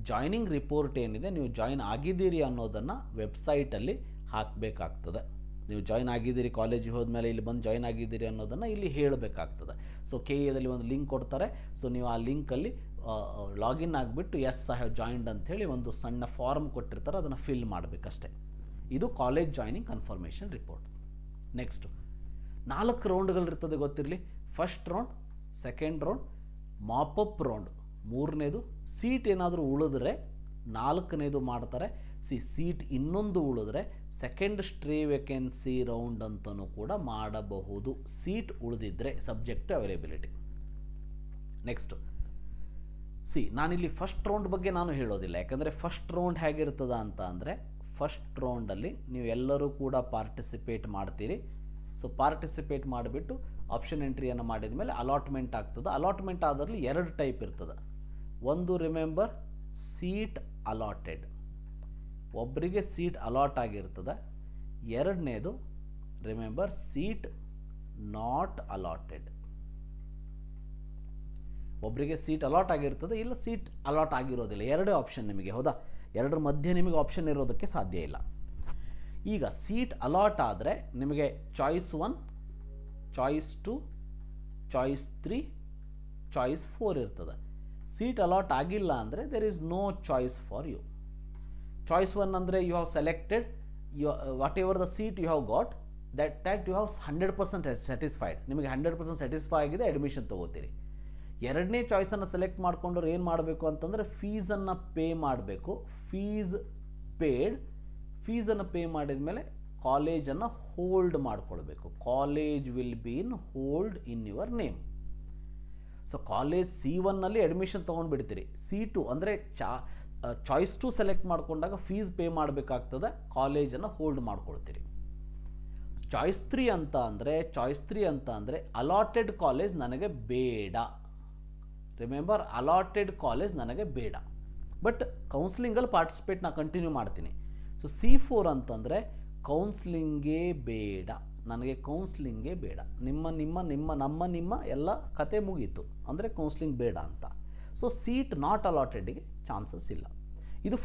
ಜಾಯ್ನಿಂಗ್ ರಿಪೋರ್ಟ್ ಏನಿದೆ, ನೀವು ಜಾಯಿನ್ ಆಗಿದ್ದೀರಿ ಅನ್ನೋದನ್ನು ವೆಬ್ಸೈಟಲ್ಲಿ ಹಾಕಬೇಕಾಗ್ತದೆ. ನೀವು ಜಾಯಿನ್ ಆಗಿದ್ದೀರಿ, ಕಾಲೇಜಿಗೆ ಹೋದ್ಮೇಲೆ ಇಲ್ಲಿ ಬಂದು ಜಾಯಿನ್ ಆಗಿದ್ದೀರಿ ಅನ್ನೋದನ್ನು ಇಲ್ಲಿ ಹೇಳಬೇಕಾಗ್ತದೆ. ಸೊ KEAದಲ್ಲಿ ಒಂದು ಲಿಂಕ್ ಕೊಡ್ತಾರೆ. ಸೊ ನೀವು ಆ ಲಿಂಕಲ್ಲಿ ಲಾಗಿನ್ ಆಗಿಬಿಟ್ಟು ಎಸ್ ಐ ಹ್ಯಾವ್ ಜಾಯಿನ್ಡ್ ಅಂಥೇಳಿ ಒಂದು ಸಣ್ಣ ಫಾರ್ಮ್ ಕೊಟ್ಟಿರ್ತಾರೆ, ಅದನ್ನು ಫಿಲ್ ಮಾಡಬೇಕಷ್ಟೆ. ಇದು college joining confirmation report. Next 4 ರೌಂಡ್ಗಳಿರ್ತದೆ, ಗೊತ್ತಿರಲಿ. First round, second round, mop up round, 3ನೇದು ಸೀಟ್ ಏನಾದರೂ ಉಳಿದ್ರೆ 4ನೇದು ಮಾಡ್ತಾರೆ. ಸೀಟ್ ಇನ್ನೊಂದು ಉಳಿದ್ರೆ ಸೆಕೆಂಡ್ ಸ್ಟ್ರೇ ವೇಕೆನ್ಸಿ ರೌಂಡ್ ಅಂತಲೂ ಕೂಡ ಮಾಡಬಹುದು, ಸೀಟ್ ಉಳಿದಿದ್ರೆ, ಸಬ್ಜೆಕ್ಟ್ ಟು ಅವೈಲೇಬಿಲಿಟಿ. ನೆಕ್ಸ್ಟು ನಾನಿಲ್ಲಿ ಫಸ್ಟ್ ರೌಂಡ್ ಬಗ್ಗೆ ನಾನು ಹೇಳೋದಿಲ್ಲ, ಯಾಕಂದರೆ ಫಸ್ಟ್ ರೌಂಡ್ ಹೇಗಿರ್ತದ ಅಂತ ಅಂದರೆ, ಫಸ್ಟ್ ರೌಂಡಲ್ಲಿ ನೀವು ಎಲ್ಲರೂ ಕೂಡ ಪಾರ್ಟಿಸಿಪೇಟ್ ಮಾಡ್ತೀರಿ. ಸೊ ಪಾರ್ಟಿಸಿಪೇಟ್ ಮಾಡಿಬಿಟ್ಟು ಆಪ್ಷನ್ ಎಂಟ್ರಿಯನ್ನು ಮಾಡಿದ ಮೇಲೆ ಅಲಾಟ್ಮೆಂಟ್ ಆಗ್ತದೆ. ಅಲಾಟ್ಮೆಂಟ್ ಆದಲ್ಲಿ 2 ಟೈಪ್ ಇರ್ತದೆ. ಒಂದು ರಿಮೆಂಬರ್ ಸೀಟ್ ಅಲಾಟೆಡ್, ಒಬ್ಬರಿಗೆ ಸೀಟ್ ಅಲಾಟ್ ಆಗಿರ್ತದೆ. 2ನೇದು ರಿಮೆಂಬರ್ ಸೀಟ್ ನಾಟ್ ಅಲಾಟೆಡ್. ಒಬ್ಬರಿಗೆ ಸೀಟ್ ಅಲಾಟ್ ಆಗಿರ್ತದೆ, ಇಲ್ಲ ಸೀಟ್ ಅಲಾಟ್ ಆಗಿರೋದಿಲ್ಲ. 2 ಆಪ್ಷನ್ ನಿಮಗೆ, ಹೌದಾ? 2ರ ಮಧ್ಯೆ ನಿಮಗೆ ಆಪ್ಷನ್ ಇರೋದಕ್ಕೆ ಸಾಧ್ಯ ಇಲ್ಲ. ಈಗ ಸೀಟ್ ಅಲಾಟ್ ಆದರೆ ನಿಮಗೆ ಚಾಯ್ಸ್ 1, ಚಾಯ್ಸ್ 2, ಚಾಯ್ಸ್ 3, ಚಾಯ್ಸ್ 4 ಇರ್ತದೆ. ಸೀಟ್ ಅಲಾಟ್ ಆಗಿಲ್ಲ ಅಂದರೆ there is no choice for you. Choice 1 ಅಂದರೆ you have selected whatever the seat you have got, that you have 100% satisfied. ನಿಮಗೆ 100% ಸ್ಯಾಟಿಸ್ಫೈ ಆಗಿದೆ, ಅಡ್ಮಿಷನ್ ತೊಗೋತೀರಿ. 2ನೇ ಚಾಯ್ಸನ್ನು select ಮಾಡ್ಕೊಂಡ್ರೆ ಏನು ಮಾಡಬೇಕು ಅಂತಂದರೆ ಫೀಸನ್ನು ಪೇ ಮಾಡಬೇಕು. ಫೀಸನ್ನು ಪೇ ಮಾಡಿದ ಮೇಲೆ ಕಾಲೇಜನ್ನು ಹೋಲ್ಡ್ ಮಾಡ್ಕೊಳ್ಬೇಕು. College will be in hold in your name. So college C1ನಲ್ಲಿ ಅಡ್ಮಿಷನ್ ತೊಗೊಂಡ್ಬಿಡ್ತೀರಿ. C2 ಅಂದರೆ ಚಾಯ್ಸ್ 2 ಸೆಲೆಕ್ಟ್ ಮಾಡಿಕೊಂಡಾಗ ಫೀಸ್ ಪೇ ಮಾಡಬೇಕಾಗ್ತದೆ, ಕಾಲೇಜನ್ನು ಹೋಲ್ಡ್ ಮಾಡ್ಕೊಳ್ತೀರಿ. ಚಾಯ್ಸ್ 3 ಅಂತ ಅಂದರೆ ಅಲಾಟೆಡ್ ಕಾಲೇಜ್ ನನಗೆ ಬೇಡ. ರಿಮೆಂಬರ್, ಅಲಾಟೆಡ್ ಕಾಲೇಜ್ ನನಗೆ ಬೇಡ, ಬಟ್ ಕೌನ್ಸಿಲಿಂಗಲ್ಲಿ ಪಾರ್ಟಿಸಿಪೇಟ್ ನಾನು ಕಂಟಿನ್ಯೂ ಮಾಡ್ತೀನಿ. ಸೊ C4 ಅಂತಂದರೆ ಕೌನ್ಸ್ಲಿಂಗೇ ಬೇಡ, ನನಗೆ ಕೌನ್ಸ್ಲಿಂಗೇ ಬೇಡ, ನಿಮ್ಮ ಎಲ್ಲ ಕತೆ ಮುಗೀತು, ಅಂದರೆ ಕೌನ್ಸ್ಲಿಂಗ್ ಬೇಡ ಅಂತ. ಸೊ ಸೀಟ್ ನಾಟ್ ಅಲಾಟೆಡ್ಗೆ ಚಾನ್ಸಸ್ ಇಲ್ಲ. ಇದು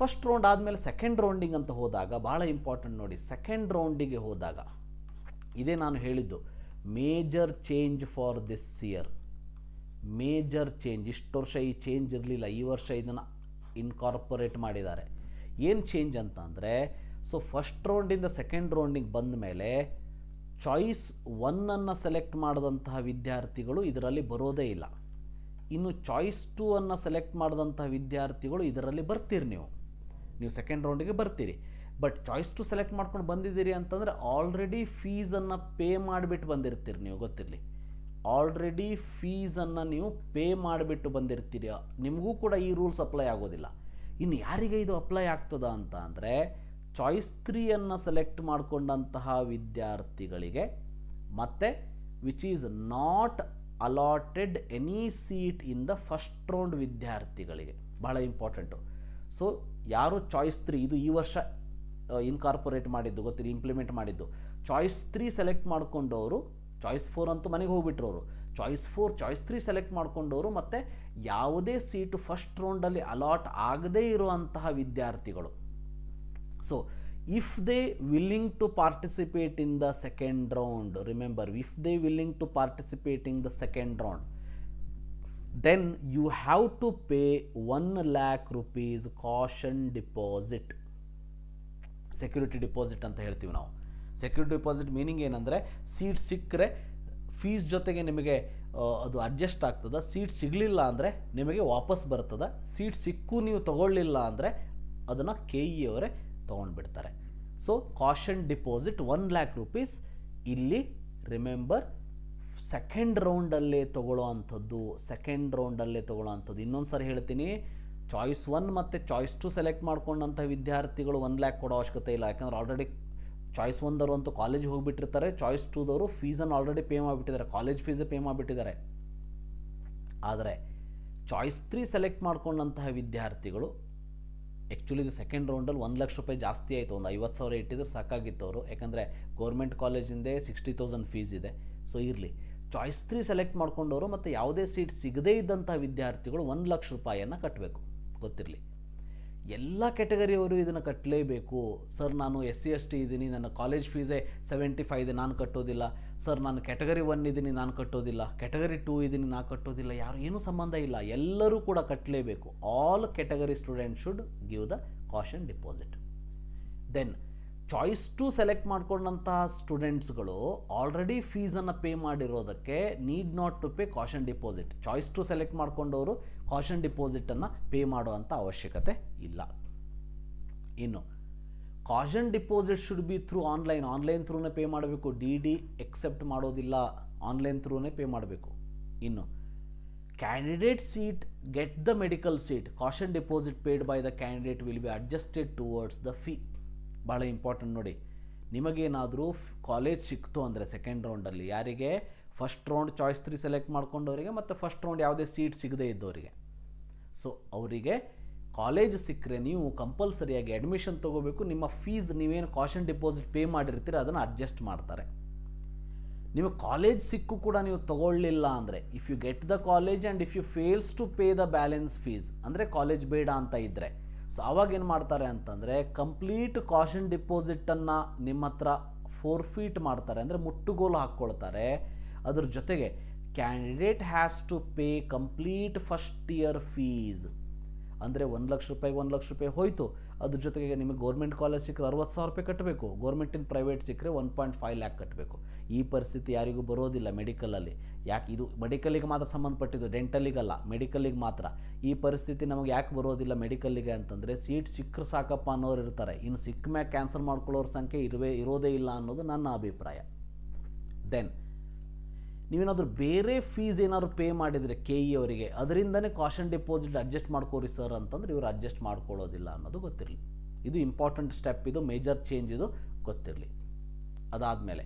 ಫಸ್ಟ್ ರೌಂಡ್ ಆದಮೇಲೆ ಸೆಕೆಂಡ್ ರೌಂಡಿಂಗ್ ಅಂತ ಹೋದಾಗ ಭಾಳ ಇಂಪಾರ್ಟೆಂಟ್ ನೋಡಿ. ಸೆಕೆಂಡ್ ರೌಂಡಿಗೆ ಹೋದಾಗ ಇದೇ ನಾನು ಹೇಳಿದ್ದು, major change for this year. Major change, ಇಷ್ಟು ವರ್ಷ ಈ ಚೇಂಜ್ ಇರಲಿಲ್ಲ, ಈ ವರ್ಷ ಇದನ್ನು ಇನ್ಕಾರ್ಪೊರೇಟ್ ಮಾಡಿದ್ದಾರೆ. ಏನು ಚೇಂಜ್ ಅಂತ ಅಂದರೆ, ಸೊ ಫಸ್ಟ್ ರೌಂಡಿಂದ ಸೆಕೆಂಡ್ ರೌಂಡಿಗೆ ಬಂದ ಮೇಲೆ ಚಾಯ್ಸ್ 1ಅನ್ನು ಸೆಲೆಕ್ಟ್ ಮಾಡಿದಂತಹ ವಿದ್ಯಾರ್ಥಿಗಳು ಇದರಲ್ಲಿ ಬರೋದೇ ಇಲ್ಲ. ಇನ್ನು ಚಾಯ್ಸ್ 2ಅನ್ನು ಸೆಲೆಕ್ಟ್ ಮಾಡಿದಂತಹ ವಿದ್ಯಾರ್ಥಿಗಳು ಇದರಲ್ಲಿ ಬರ್ತೀರಿ. ನೀವು ಸೆಕೆಂಡ್ ರೌಂಡಿಗೆ ಬರ್ತೀರಿ, ಬಟ್ ಚಾಯ್ಸ್ 2 ಸೆಲೆಕ್ಟ್ ಮಾಡ್ಕೊಂಡು ಬಂದಿದ್ದೀರಿ ಅಂತಂದರೆ ಆಲ್ರೆಡಿ ಫೀಸನ್ನು ಪೇ ಮಾಡಿಬಿಟ್ಟು ಬಂದಿರ್ತೀರಿ. ನೀವು ಗೊತ್ತಿರಲಿ, ಆಲ್ರೆಡಿ ಫೀಸನ್ನು ನೀವು ಪೇ ಮಾಡಿಬಿಟ್ಟು ಬಂದಿರ್ತೀರಿ. ನಿಮಗೂ ಕೂಡ ಈ ರೂಲ್ಸ್ ಅಪ್ಲೈ ಆಗೋದಿಲ್ಲ. ಇನ್ನು ಯಾರಿಗೆ ಇದು ಅಪ್ಲೈ ಆಗ್ತದ ಅಂತ ಅಂದರೆ ಚಾಯ್ಸ್ 3ಯನ್ನು ಸೆಲೆಕ್ಟ್ ಮಾಡಿಕೊಂಡಂತಹ ವಿದ್ಯಾರ್ಥಿಗಳಿಗೆ ಮತ್ತು which is not allotted any seat in the first round ವಿದ್ಯಾರ್ಥಿಗಳಿಗೆ. ಬಹಳ ಇಂಪಾರ್ಟೆಂಟು. ಸೊ ಯಾರು ಚಾಯ್ಸ್ 3 ಇದು ಈ ವರ್ಷ ಇನ್ಕಾರ್ಪೊರೇಟ್ ಮಾಡಿದ್ದು ಗೊತ್ತಿಲ್ಲ, ಇಂಪ್ಲಿಮೆಂಟ್ ಮಾಡಿದ್ದು. ಚಾಯ್ಸ್ 3 ಸೆಲೆಕ್ಟ್ ಮಾಡಿಕೊಂಡವರು, ಚಾಯ್ಸ್ 4 ಅಂತೂ ಮನೆಗೆ ಹೋಗ್ಬಿಟ್ರು ಅವರು, ಚಾಯ್ಸ್ 4 ಚಾಯ್ಸ್ 3 ಸೆಲೆಕ್ಟ್ ಮಾಡಿಕೊಂಡವರು ಮತ್ತು ಯಾವುದೇ ಸೀಟು ಫಸ್ಟ್ ರೌಂಡಲ್ಲಿ ಅಲಾಟ್ ಆಗದೇ ಇರುವಂತಹ ವಿದ್ಯಾರ್ಥಿಗಳು. So if they willing to participate in the second round, remember, if they willing to participate in the second round, then you have to pay 1 lakh rupees caution deposit. Security deposit ಅಂತ ಹೇಳ್ತೀವಿ ನಾವು. Security deposit meaning ಏನಂದರೆ seat ಸಿಕ್ಕರೆ fees ಜೊತೆಗೆ ನಿಮಗೆ ಅದು adjust ಆಗ್ತದೆ, seat ಸಿಗಲಿಲ್ಲ ಅಂದರೆ ನಿಮಗೆ ವಾಪಸ್ ಬರ್ತದೆ, ಸೀಟ್ ಸಿಕ್ಕು ನೀವು ತಗೊಳ್ಳಿಲ್ಲ ಅಂದರೆ ಅದನ್ನು KE ಅವರೇ ತೊಗೊಂಡ್ಬಿಡ್ತಾರೆ. So caution deposit 1 lakh rupees ಇಲ್ಲಿ ರಿಮೆಂಬರ್ ಸೆಕೆಂಡ್ ರೌಂಡಲ್ಲೇ ತೊಗೊಳ್ಳೋ ಅಂಥದ್ದು. ಇನ್ನೊಂದು ಸಾರಿ ಹೇಳ್ತೀನಿ, ಚಾಯ್ಸ್ 1 ಮತ್ತು ಚಾಯ್ಸ್ 2 ಸೆಲೆಕ್ಟ್ ಮಾಡ್ಕೊಂಡಂಥ ವಿದ್ಯಾರ್ಥಿಗಳು 1 lakh ಕೊಡೋ ಅವಶ್ಯಕತೆ ಇಲ್ಲ. ಯಾಕಂದ್ರೆ ಆಲ್ರೆಡಿ ಚಾಯ್ಸ್ 1ದವರು ಅಂತೂ ಕಾಲೇಜ್ ಹೋಗಿಬಿಟ್ಟಿರ್ತಾರೆ, ಚಾಯ್ಸ್ 2ದವರು ಫೀಸನ್ನು ಆಲ್ರೆಡಿ ಪೇ ಮಾಡಿಬಿಟ್ಟಿದ್ದಾರೆ, ಕಾಲೇಜ್ ಫೀಸ್ ಪೇ ಮಾಡಿಬಿಟ್ಟಿದ್ದಾರೆ. ಆದರೆ ಚಾಯ್ಸ್ 3 ಸೆಲೆಕ್ಟ್ ಮಾಡ್ಕೊಂಡಂತಹ ವಿದ್ಯಾರ್ಥಿಗಳು ಆ್ಯಕ್ಚುಲಿ ಇದು ಸೆಕೆಂಡ್ ರೌಂಡಲ್ಲಿ 1 ಲಕ್ಷ ರೂಪಾಯಿ ಜಾಸ್ತಿ ಆಯಿತು, ಒಂದು 50,000 ಇಟ್ಟಿದ್ರೆ ಸಾಕಾಗಿತ್ತು ಅವರು, ಯಾಕಂದರೆ ಗೌರ್ಮೆಂಟ್ ಕಾಲೇಜಿಂದೇ 60,000 ಫೀಸ್ ಇದೆ. ಸೊ ಇರಲಿ, ಚಾಯ್ಸ್ 3 ಸೆಲೆಕ್ಟ್ ಮಾಡ್ಕೊಂಡವರು ಮತ್ತು ಯಾವುದೇ ಸೀಟ್ ಸಿಗದೇ ಇದ್ದಂಥ ವಿದ್ಯಾರ್ಥಿಗಳು 1 ಲಕ್ಷ ರೂಪಾಯಿಯನ್ನು ಕಟ್ಟಬೇಕು. ಗೊತ್ತಿರಲಿ, ಎಲ್ಲ ಕ್ಯಾಟಗರಿಯವರು ಇದನ್ನು ಕಟ್ಟಲೇಬೇಕು. ಸರ್ ನಾನು SC ST ಇದ್ದೀನಿ, ನನ್ನ ಕಾಲೇಜ್ ಫೀಸೇ 75 ಇದೆ, ನಾನು ಕಟ್ಟೋದಿಲ್ಲ. ಸರ್ ನಾನು ಕ್ಯಾಟಗರಿ 1 ಇದ್ದೀನಿ, ನಾನು ಕಟ್ಟೋದಿಲ್ಲ. ಕ್ಯಾಟಗರಿ 2 ಇದ್ದೀನಿ, ನಾನು ಕಟ್ಟೋದಿಲ್ಲ. ಯಾರು ಏನೂ ಸಂಬಂಧ ಇಲ್ಲ, ಎಲ್ಲರೂ ಕೂಡ ಕಟ್ಟಲೇಬೇಕು. All category student should give the caution deposit. Then choice 2 select ಮಾಡ್ಕೊಂಡಂತಹ ಸ್ಟೂಡೆಂಟ್ಸ್ಗಳು ಆಲ್ರೆಡಿ ಫೀಸನ್ನು ಪೇ ಮಾಡಿರೋದಕ್ಕೆ need not to pay caution deposit. Choice 2 select ಮಾಡ್ಕೊಂಡವರು ಕಾಷನ್ ಡಿಪಾಸಿಟನ್ನು ಪೇ ಮಾಡುವಂಥ ಅವಶ್ಯಕತೆ ಇಲ್ಲ. ಇನ್ನು caution deposit should be through online ಥ್ರೂನೇ ಪೇ ಮಾಡಬೇಕು. DD ಎಕ್ಸೆಪ್ಟ್ ಮಾಡೋದಿಲ್ಲ, ಆನ್ಲೈನ್ ಥ್ರೂನೇ ಪೇ ಮಾಡಬೇಕು. ಇನ್ನು candidate seat get the medical seat, caution deposit paid by the candidate will be adjusted towards the fee. ಭಾಳ ಇಂಪಾರ್ಟೆಂಟ್ ನೋಡಿ, ನಿಮಗೇನಾದರೂ ಕಾಲೇಜ್ ಸಿಕ್ತು ಅಂದರೆ ಸೆಕೆಂಡ್ ರೌಂಡಲ್ಲಿ, ಯಾರಿಗೆ ಫಸ್ಟ್ ರೌಂಡ್ ಚಾಯ್ಸ್ 3 ಸೆಲೆಕ್ಟ್ ಮಾಡ್ಕೊಂಡವರಿಗೆ ಮತ್ತು ಫಸ್ಟ್ ರೌಂಡ್ ಯಾವುದೇ ಸೀಟ್ ಸಿಗದೇ ಇದ್ದವರಿಗೆ, ಸೊ ಅವರಿಗೆ ಕಾಲೇಜ್ ಸಿಕ್ಕರೆ ನೀವು ಕಂಪಲ್ಸರಿಯಾಗಿ ಅಡ್ಮಿಷನ್ ತೊಗೋಬೇಕು. ನಿಮ್ಮ ಫೀಸ್ ನೀವೇನು ಕಾಷನ್ ಡಿಪಾಸಿಟ್ ಪೇ ಮಾಡಿರ್ತೀರ ಅದನ್ನು ಅಡ್ಜಸ್ಟ್ ಮಾಡ್ತಾರೆ. ನಿಮಗೆ ಕಾಲೇಜ್ ಸಿಕ್ಕು ಕೂಡ ನೀವು ತೊಗೊಳ್ಳಿಲ್ಲ ಅಂದರೆ, if you get the college and if you fails to pay the balance fees, ಅಂದರೆ ಕಾಲೇಜ್ ಬೇಡ ಅಂತ ಇದ್ದರೆ, ಸೊ ಆವಾಗ ಏನು ಮಾಡ್ತಾರೆ ಅಂತಂದರೆ ಕಂಪ್ಲೀಟ್ ಕಾಷನ್ ಡಿಪಾಸಿಟನ್ನು ನಿಮ್ಮ ಹತ್ರ ಫೋರ್ಫೀಟ್ ಮಾಡ್ತಾರೆ, ಅಂದರೆ ಮುಟ್ಟುಗೋಲು ಹಾಕ್ಕೊಳ್ತಾರೆ. ಅದ್ರ ಜೊತೆಗೆ candidate has to pay complete first year fees, ಅಂದರೆ 1 ಲಕ್ಷ ರೂಪಾಯಿಗೆ 1 ಲಕ್ಷ ರೂಪಾಯಿ ಹೋಯಿತು. ಅದ್ರ ಜೊತೆಗೆ ನಿಮಗೆ ಗೌರ್ಮೆಂಟ್ ಕಾಲೇಜ್ ಸಿಕ್ಕರೆ 60,000 ರೂಪಾಯಿ ಕಟ್ಟಬೇಕು, ಗೌರ್ಮೆಂಟಿನ ಪ್ರೈವೇಟ್ ಸಿಕ್ಕರೆ 1.5 lakh ಕಟ್ಟಬೇಕು. ಈ ಪರಿಸ್ಥಿತಿ ಯಾರಿಗೂ ಬರೋದಿಲ್ಲ ಮೆಡಿಕಲಲ್ಲಿ. ಯಾಕೆ ಇದು ಮೆಡಿಕಲಿಗೆ ಮಾತ್ರ ಸಂಬಂಧಪಟ್ಟಿದ್ದು, ಡೆಂಟಲಿಗಲ್ಲ, ಮೆಡಿಕಲಿಗೆ ಮಾತ್ರ. ಈ ಪರಿಸ್ಥಿತಿ ನಮಗೆ ಯಾಕೆ ಬರೋದಿಲ್ಲ ಮೆಡಿಕಲ್ಲಿಗೆ ಅಂತಂದರೆ, ಸೀಟ್ ಸಿಕ್ಕರೆ ಸಾಕಪ್ಪ ಅನ್ನೋರು ಇರ್ತಾರೆ, ಇನ್ನು ಸಿಕ್ಕ ಮ್ಯಾಗ ಕ್ಯಾನ್ಸಲ್ ಮಾಡ್ಕೊಳ್ಳೋರ ಸಂಖ್ಯೆ ಇರೋದೇ ಇಲ್ಲ ಅನ್ನೋದು ನನ್ನ ಅಭಿಪ್ರಾಯ. ದೆನ್ ನೀವೇನಾದರೂ ಬೇರೆ ಫೀಸ್ ಏನಾದ್ರು ಪೇ ಮಾಡಿದರೆ KE ಅವರಿಗೆ, ಅದರಿಂದನೇ ಕಾಷನ್ ಡಿಪಾಸಿಟ್ ಅಡ್ಜಸ್ಟ್ ಮಾಡ್ಕೋರಿ ಸರ್ ಅಂತಂದ್ರೆ ಇವರು ಅಡ್ಜಸ್ಟ್ ಮಾಡ್ಕೊಳ್ಳೋದಿಲ್ಲ ಅನ್ನೋದು ಗೊತ್ತಿರಲಿ. ಇದು ಇಂಪಾರ್ಟೆಂಟ್ ಸ್ಟೆಪ್, ಇದು ಮೇಜರ್ ಚೇಂಜ್, ಇದು ಗೊತ್ತಿರಲಿ. ಅದಾದಮೇಲೆ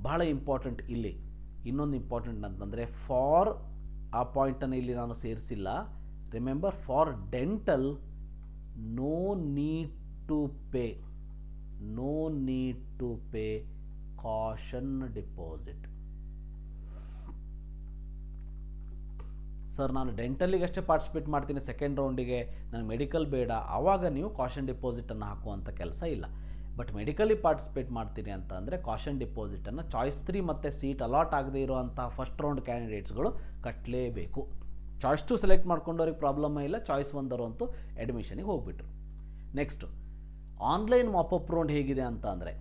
ಭಾಳ ಇಂಪಾರ್ಟೆಂಟ್ ಇಲ್ಲಿ ಇನ್ನೊಂದು ಇಂಪಾರ್ಟೆಂಟ್ ಅಂತಂದರೆ, ಫಾರ್ ಆ ಪಾಯಿಂಟನ್ನು ಇಲ್ಲಿ ನಾನು ಸೇರಿಸಿಲ್ಲ. Remember, for dental no need to pay caution deposit. Sir ನಾನು ಡೆಂಟಲಿಗೆ ಅಷ್ಟೇ ಪಾರ್ಟಿಸಿಪೇಟ್ ಮಾಡ್ತೀನಿ ಸೆಕೆಂಡ್ ರೌಂಡಿಗೆ, ನನಗೆ ಮೆಡಿಕಲ್ ಬೇಡ, ಆವಾಗ ನೀವು ಕಾಷನ್ ಡಿಪಾಸಿಟನ್ನು ಹಾಕುವಂಥ ಕೆಲಸ ಇಲ್ಲ. ಬಟ್ ಮೆಡಿಕಲಿ ಪಾರ್ಟಿಸಿಪೇಟ್ ಮಾಡ್ತೀನಿ ಅಂತ ಅಂದರೆ ಕಾಷನ್ ಡಿಪಾಸಿಟನ್ನು ಚಾಯ್ಸ್ 3 ಮತ್ತು ಸೀಟ್ ಅಲಾಟ್ ಆಗದೇ ಇರುವಂತಹ ಫಸ್ಟ್ ರೌಂಡ್ ಕ್ಯಾಂಡಿಡೇಟ್ಸ್ಗಳು ಕಟ್ಟಲೇಬೇಕು. ಚಾಯ್ಸ್ 2 ಸೆಲೆಕ್ಟ್ ಮಾಡ್ಕೊಂಡವ್ರಿಗೆ ಪ್ರಾಬ್ಲಮ್ಮೇ ಇಲ್ಲ, ಚಾಯ್ಸ್ 1ದವರು ಅಂತೂ ಅಡ್ಮಿಷನಿಗೆ ಹೋಗ್ಬಿಟ್ರು. ನೆಕ್ಸ್ಟು ಆನ್ಲೈನ್ ಮಾಪಪ್ ರೌಂಡ್ ಹೇಗಿದೆ ಅಂತ ಅಂದರೆ,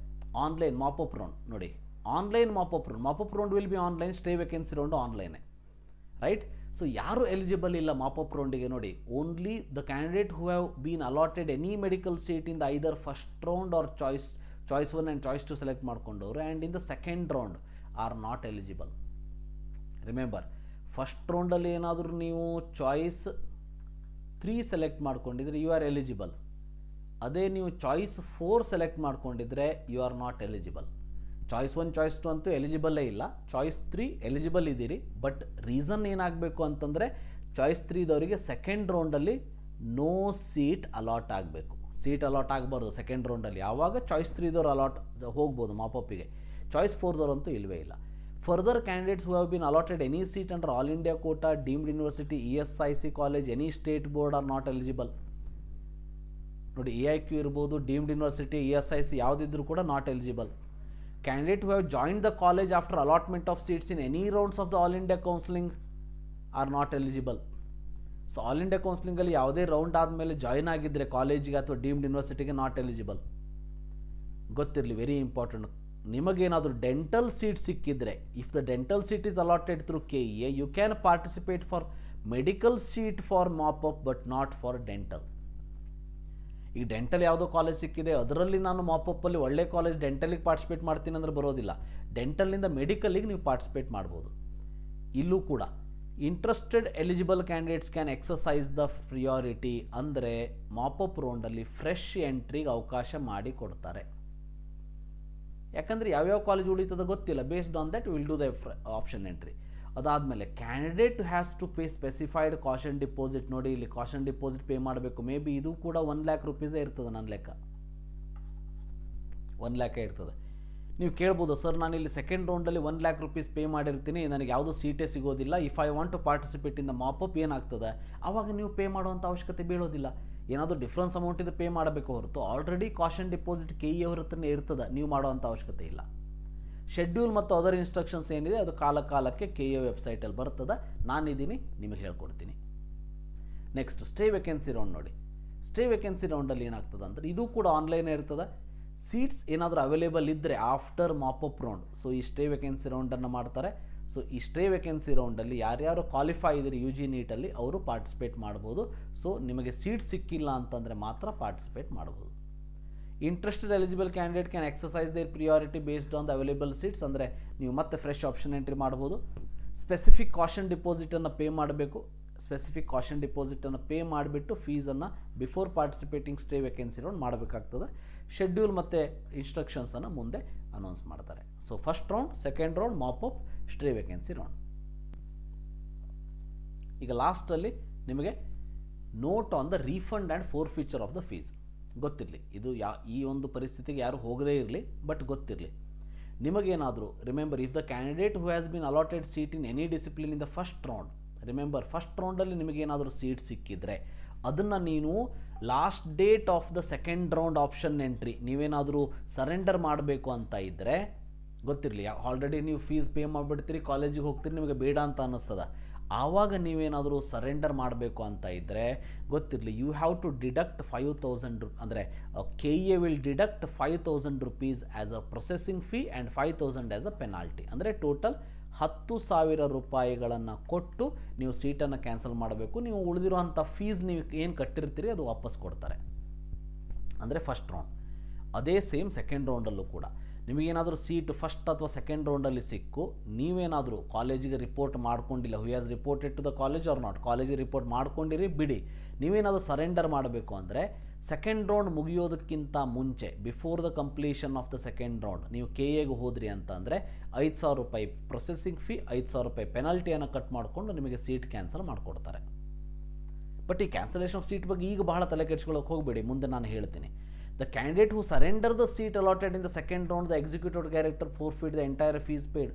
ಆನ್ಲೈನ್ ಮಾಪಪ್ ರೌಂಡ್ ನೋಡಿ, online mop up round will be online, stay vacancy round ಆನ್ಲೈನೇ, ರೈಟ್. ಸೊ ಯಾರು ಎಲಿಜಿಬಲ್ ಇಲ್ಲ ಮಾಪಪ್ ರೌಂಡಿಗೆ ನೋಡಿ, only the candidate who have been allotted any medical seat in the either first round or choice 1 and choice 2 select ಮಾಡ್ಕೊಂಡವರು and in the second round are not eligible. Remember, first ರೌಂಡಲ್ಲಿ ಏನಾದರೂ ನೀವು choice 3 select ಮಾಡ್ಕೊಂಡಿದ್ರೆ you are eligible. ಅದೇ ನೀವು choice 4 select ಮಾಡ್ಕೊಂಡಿದ್ರೆ you are not eligible. Choice 1 choice 2 ಅಂತೂ ಎಲಿಜಿಬಲ್ಲೇ ಇಲ್ಲ, ಚಾಯ್ಸ್ 3 ಎಲಿಜಿಬಲ್ ಇದ್ದೀರಿ. ಬಟ್ ರೀಸನ್ ಏನಾಗಬೇಕು ಅಂತಂದರೆ ಚಾಯ್ಸ್ 3ದವರಿಗೆ ಸೆಕೆಂಡ್ ರೌಂಡಲ್ಲಿ ನೋ ಸೀಟ್ ಅಲಾಟ್ ಆಗಬೇಕು. ಸೀಟ್ ಅಲಾಟ್ ಆಗಬಾರ್ದು ಸೆಕೆಂಡ್ ರೌಂಡಲ್ಲಿ. ಯಾವಾಗ ಚಾಯ್ಸ್ 3ದವ್ರು ಅಲಾಟ್ ಹೋಗ್ಬೋದು ಮಾಪಪ್ಪಿಗೆ, ಚಾಯ್ಸ್ 4ದವ್ರಂತೂ ಇಲ್ಲವೇ ಇಲ್ಲ. Further candidates who have been allotted any seat under all India quota, deemed university, ESIC college, any state board are not eligible. ನೋಡಿ, AIQ ಇರ್ಬೋದು, ಡೀಮ್ಡ್ ಯೂನಿವರ್ಸಿಟಿ, ESIC ಯಾವುದಿದ್ರೂ ಕೂಡ not eligible. Candidate who have joined the college after allotment of seats in any rounds of the all India counselling are not eligible. So all India ಕೌನ್ಸಿಲಿಂಗಲ್ಲಿ ಯಾವುದೇ round ಆದಮೇಲೆ join ಆಗಿದ್ದರೆ ಕಾಲೇಜಿಗೆ ಅಥವಾ deemed ಯೂನಿವರ್ಸಿಟಿಗೆ not eligible. ಗೊತ್ತಿರಲಿ, very important. ನಿಮಗೇನಾದರೂ dental seat ಸಿಕ್ಕಿದ್ರೆ, if the dental seat is allotted through KEA, you can participate for medical seat for mop up but not for dental. ಈಗ ಡೆಂಟಲ್ ಯಾವುದೋ ಕಾಲೇಜ್ ಸಿಕ್ಕಿದೆ, ಅದರಲ್ಲಿ ನಾನು ಮಾಪಪ್ಪಲ್ಲಿ ಒಳ್ಳೆ ಕಾಲೇಜ್ ಡೆಂಟಲಿಗೆ ಪಾರ್ಟಿಸಿಪೇಟ್ ಮಾಡ್ತೀನಿ ಅಂದರೆ ಬರೋದಿಲ್ಲ. ಡೆಂಟಲಿಂದ ಮೆಡಿಕಲಿಗೆ ನೀವು ಪಾರ್ಟಿಸಿಪೇಟ್ ಮಾಡ್ಬೋದು. ಇಲ್ಲೂ ಕೂಡ interested eligible candidates can exercise the priority, ಅಂದರೆ ಮಾಪಪ್ ರೌಂಡಲ್ಲಿ ಫ್ರೆಶ್ ಎಂಟ್ರಿಗೆ ಅವಕಾಶ ಮಾಡಿ ಕೊಡ್ತಾರೆ. ಯಾಕಂದರೆ ಯಾವ್ಯಾವ ಕಾಲೇಜ್ ಉಳಿತದ ಗೊತ್ತಿಲ್ಲ. Based on that will do the option entry. ಅದಾದಮೇಲೆ candidate has to pay specified caution deposit. ನೋಡಿ, ಇಲ್ಲಿ ಕಾಷನ್ ಡಿಪಾಸಿಟ್ ಪೇ ಮಾಡಬೇಕು. ಮೇ ಬಿ ಇದು ಕೂಡ 1 lakh rupees ಇರ್ತದೆ. ನನ್ನ ಲೆಕ್ಕ 1 lakh ಇರ್ತದೆ. ನೀವು ಕೇಳ್ಬೋದು, ಸರ್ ನಾನು ಇಲ್ಲಿ ಸೆಕೆಂಡ್ ರೌಂಡಲ್ಲಿ 1 lakh rupees ಪೇ ಮಾಡಿರ್ತೀನಿ, ನನಗೆ ಯಾವುದೂ ಸೀಟೇ ಸಿಗೋದಿಲ್ಲ, if I want to participate in the mop up ಏನಾಗ್ತದೆ? ಆವಾಗ ನೀವು ಪೇ ಮಾಡುವಂಥ ಅವಶ್ಯಕತೆ ಬೀಳೋದಿಲ್ಲ. ಏನಾದರೂ ಡಿಫ್ರೆನ್ಸ್ ಅಮೌಂಟ್ ಇದು ಪೇ ಮಾಡಬೇಕು ಹೊರತು ಆಲ್ರೆಡಿ ಕಾಷನ್ ಡಿಪಾಸಿಟ್ KEA ಅವ್ರ ಹತ್ರನೇ ಇರ್ತದೆ, ನೀವು ಮಾಡುವಂಥ ಅವಶ್ಯಕತೆ ಇಲ್ಲ. ಶೆಡ್ಯೂಲ್ ಮತ್ತು ಅದರ್ ಇನ್ಸ್ಟ್ರಕ್ಷನ್ಸ್ ಏನಿದೆ ಅದು ಕಾಲಕ್ಕೆ KEA ವೆಬ್ಸೈಟಲ್ಲಿ ಬರ್ತದೆ. ನಾನಿದ್ದೀನಿ, ನಿಮಗೆ ಹೇಳ್ಕೊಡ್ತೀನಿ. ನೆಕ್ಸ್ಟ್ ಸ್ಟೇ ವೇಕೆನ್ಸಿ ರೌಂಡ್ ನೋಡಿ. ಸ್ಟೇ ವೇಕೆನ್ಸಿ ರೌಂಡಲ್ಲಿ ಏನಾಗ್ತದೆ ಅಂದರೆ ಇದು ಕೂಡ ಆನ್ಲೈನೇ ಇರ್ತದೆ. ಸೀಟ್ಸ್ ಏನಾದರೂ ಅವೈಲೇಬಲ್ ಇದ್ದರೆ ಆಫ್ಟರ್ ಮಾಪಪ್ ರೌಂಡ್, ಸೊ ಈ ಸ್ಟೇ ವೇಕೆನ್ಸಿ ರೌಂಡನ್ನು ಮಾಡ್ತಾರೆ. ಸೊ ಈ ಸ್ಟೇ ವೇಕೆನ್ಸಿ ರೌಂಡಲ್ಲಿ ಯಾರ್ಯಾರು ಕ್ವಾಲಿಫೈ ಇದ್ದೀರಿ UG ನೀಟಲ್ಲಿ ಅವರು ಪಾರ್ಟಿಸಿಪೇಟ್ ಮಾಡ್ಬೋದು. ಸೊ ನಿಮಗೆ ಸೀಟ್ ಸಿಕ್ಕಿಲ್ಲ ಅಂತಂದರೆ ಮಾತ್ರ ಪಾರ್ಟಿಸಿಪೇಟ್ ಮಾಡ್ಬೋದು. Interested eligible candidate can exercise their priority based on the available seats, ಅಂದರೆ ನೀವು ಮತ್ತೆ ಫ್ರೆಶ್ ಆಪ್ಷನ್ ಎಂಟ್ರಿ ಮಾಡ್ಬೋದು. ಸ್ಪೆಸಿಫಿಕ್ ಕಾಷನ್ ಡಿಪಾಸಿಟನ್ನು ಪೇ ಮಾಡಬೇಕು. ಸ್ಪೆಸಿಫಿಕ್ ಕಾಷನ್ ಡಿಪಾಸಿಟನ್ನು ಪೇ ಮಾಡಿಬಿಟ್ಟು ಫೀಸನ್ನು before participating stay vacancy round ಮಾಡಬೇಕಾಗ್ತದೆ. ಶೆಡ್ಯೂಲ್ ಮತ್ತು ಇನ್ಸ್ಟ್ರಕ್ಷನ್ಸನ್ನು ಮುಂದೆ ಅನೌನ್ಸ್ ಮಾಡ್ತಾರೆ. So first round, second round mop up, stay vacancy round. ಈಗ ಲಾಸ್ಟಲ್ಲಿ ನಿಮಗೆ note on the refund and forfeiture of the fees ಗೊತ್ತಿರಲಿ. ಇದು ಈ ಒಂದು ಪರಿಸ್ಥಿತಿಗೆ ಯಾರು ಹೋಗದೇ ಇರಲಿ, ಬಟ್ ಗೊತ್ತಿರಲಿ. ನಿಮಗೇನಾದರೂ remember, if the candidate who has been allotted seat in any discipline in the first round, remember first ರೌಂಡಲ್ಲಿ ನಿಮಗೇನಾದರೂ ಸೀಟ್ ಸಿಕ್ಕಿದ್ರೆ ಅದನ್ನು ನೀನು last date of the second round option entry ನೀವೇನಾದರೂ ಸರೆಂಡರ್ ಮಾಡಬೇಕು ಅಂತ ಇದ್ದರೆ ಗೊತ್ತಿರಲಿ, ಆಲ್ರೆಡಿ ನೀವು ಫೀಸ್ ಪೇ ಮಾಡಿಬಿಡ್ತೀರಿ, ಕಾಲೇಜಿಗೆ ಹೋಗ್ತೀರಿ, ನಿಮಗೆ ಬೇಡ ಅಂತ ಅನ್ನಿಸ್ತದ. ಆವಾಗ ನೀವೇನಾದರೂ ಸರೆಂಡರ್ ಮಾಡಬೇಕು ಅಂತ ಇದ್ದರೆ ಗೊತ್ತಿರಲಿ, ಯು ಹ್ಯಾವ್ ಟು ಡಿಡಕ್ಟ್ 5,000 ಅಂದರೆ KEA will deduct 5,000 rupees as a processing fee and 5,000 as a penalty. ಅಂದರೆ ಟೋಟಲ್ 10,000 ರೂಪಾಯಿಗಳನ್ನು ಕೊಟ್ಟು ನೀವು ಸೀಟನ್ನು ಕ್ಯಾನ್ಸಲ್ ಮಾಡಬೇಕು. ನೀವು ಉಳಿದಿರುವಂಥ ಫೀಸ್ ನೀವು ಏನು ಕಟ್ಟಿರ್ತೀರಿ ಅದು ವಾಪಸ್ ಕೊಡ್ತಾರೆ. ಅಂದರೆ ಫಸ್ಟ್ ರೌಂಡ್. ಅದೇ ಸೇಮ್ ಸೆಕೆಂಡ್ ರೌಂಡಲ್ಲೂ ಕೂಡ ನಿಮಗೇನಾದರೂ ಸೀಟ್ ಫಸ್ಟ್ ಅಥವಾ ಸೆಕೆಂಡ್ ರೌಂಡಲ್ಲಿ ಸಿಕ್ಕು, ನೀವೇನಾದರೂ ಕಾಲೇಜಿಗೆ ರಿಪೋರ್ಟ್ ಮಾಡ್ಕೊಂಡಿಲ್ಲ, who has reported to the college or not, ಕಾಲೇಜಿಗೆ ರಿಪೋರ್ಟ್ ಮಾಡ್ಕೊಂಡಿರಿ ಬಿಡಿ, ನೀವೇನಾದರೂ ಸರೆಂಡರ್ ಮಾಡಬೇಕು ಅಂದರೆ ಸೆಕೆಂಡ್ ರೌಂಡ್ ಮುಗಿಯೋದಕ್ಕಿಂತ ಮುಂಚೆ, before the completion of the second round ನೀವು KEAಗೆ ಹೋದ್ರಿ ಅಂತ ಅಂದರೆ 5,000 ರೂಪಾಯಿ ಪ್ರೊಸೆಸಿಂಗ್ ಫೀ, 5,000 ರೂಪಾಯಿ ಪೆನಾಲ್ಟಿಯನ್ನು ಕಟ್ ಮಾಡಿಕೊಂಡು ನಿಮಗೆ ಸೀಟ್ ಕ್ಯಾನ್ಸಲ್ ಮಾಡಿಕೊಡ್ತಾರೆ. ಬಟ್ ಈ ಕ್ಯಾನ್ಸಲೇಷನ್ ಆಫ್ ಸೀಟ್ ಬಗ್ಗೆ ಈಗ ಬಹಳ ತಲೆ ಕೆಡಿಸ್ಕೊಳ್ಳೋಕೆ ಹೋಗಬೇಡಿ, ಮುಂದೆ ನಾನು ಹೇಳ್ತೀನಿ. The candidate who surrender the seat allotted in the second round, the executive director forfeit the entire fees paid.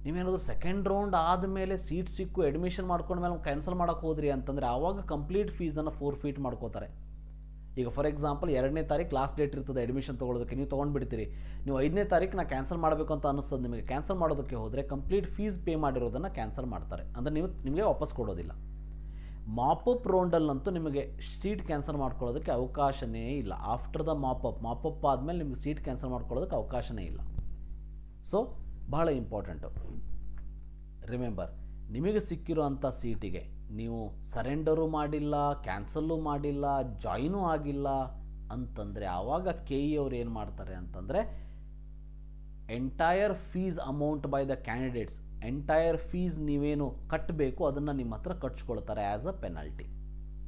ನೀವೇನಾದರೂ ಸೆಕೆಂಡ್ ರೌಂಡ್ ಆದಮೇಲೆ ಸೀಟ್ ಸಿಕ್ಕು ಅಡ್ಮಿಷನ್ ಮಾಡ್ಕೊಂಡ್ಮೇಲೆ ಕ್ಯಾನ್ಸಲ್ ಮಾಡೋಕ್ಕೆ ಹೋದ್ರಿ ಅಂತಂದರೆ ಆವಾಗ ಕಂಪ್ಲೀಟ್ ಫೀಸನ್ನು ಫೋರ್ಫೀಟ್ ಮಾಡ್ಕೋತಾರೆ. ಈಗ ಫಾರ್ ಎಕ್ಸಾಂಪಲ್ 2ನೇ ತಾರೀಕು ಲಾಸ್ಟ್ ಡೇಟ್ ಇರ್ತದೆ ಅಡ್ಮಿಷನ್ ತೊಗೊಳೋದಕ್ಕೆ, ನೀವು ತೊಗೊಂಡ್ಬಿಡ್ತೀರಿ, ನೀವು 5ನೇ ತಾರೀಕು ನಾ ಕ್ಯಾನ್ಸಲ್ ಮಾಡಬೇಕು ಅಂತ ಅನ್ನಿಸ್ತದೆ ನಿಮಗೆ. ಕ್ಯಾನ್ಸಲ್ ಮಾಡೋದಕ್ಕೆ ಹೋದರೆ ಕಂಪ್ಲೀಟ್ ಫೀಸ್ ಪೇ ಮಾಡಿರೋದನ್ನು ಕ್ಯಾನ್ಸಲ್ ಮಾಡ್ತಾರೆ, ಅಂದರೆ ನಿಮಗೆ ವಾಪಸ್ ಕೊಡೋದಿಲ್ಲ. ಮಾಪಪ್ ರೌಂಡಲ್ಲಂತೂ ನಿಮಗೆ ಸೀಟ್ ಕ್ಯಾನ್ಸಲ್ ಮಾಡ್ಕೊಳ್ಳೋದಕ್ಕೆ ಅವಕಾಶನೇ ಇಲ್ಲ. ಆಫ್ಟರ್ ದ ಮಾಪಪ್ ಆದಮೇಲೆ ನಿಮಗೆ ಸೀಟ್ ಕ್ಯಾನ್ಸಲ್ ಮಾಡ್ಕೊಳ್ಳೋದಕ್ಕೆ ಅವಕಾಶನೇ ಇಲ್ಲ. ಸೊ ಬಹಳ ಇಂಪಾರ್ಟೆಂಟು, ರಿಮೆಂಬರ್, ನಿಮಗೆ ಸಿಕ್ಕಿರೋಂಥ ಸೀಟಿಗೆ ನೀವು ಸರೆಂಡರು ಮಾಡಿಲ್ಲ, ಕ್ಯಾನ್ಸಲ್ಲು ಮಾಡಿಲ್ಲ, ಜಾಯಿನೂ ಆಗಿಲ್ಲ ಅಂತಂದರೆ ಆವಾಗ KEA ಅವ್ರು ಏನು ಮಾಡ್ತಾರೆ ಅಂತಂದರೆ entire fees amount by the candidates, entire fees ನೀವೇನು ಕಟ್ಟಬೇಕು ಅದನ್ನು ನಿಮ್ಮ ಹತ್ರ ಕಟ್ಸ್ಕೊಳ್ತಾರೆ ಆ್ಯಸ್ ಅ ಪೆನಾಲ್ಟಿ.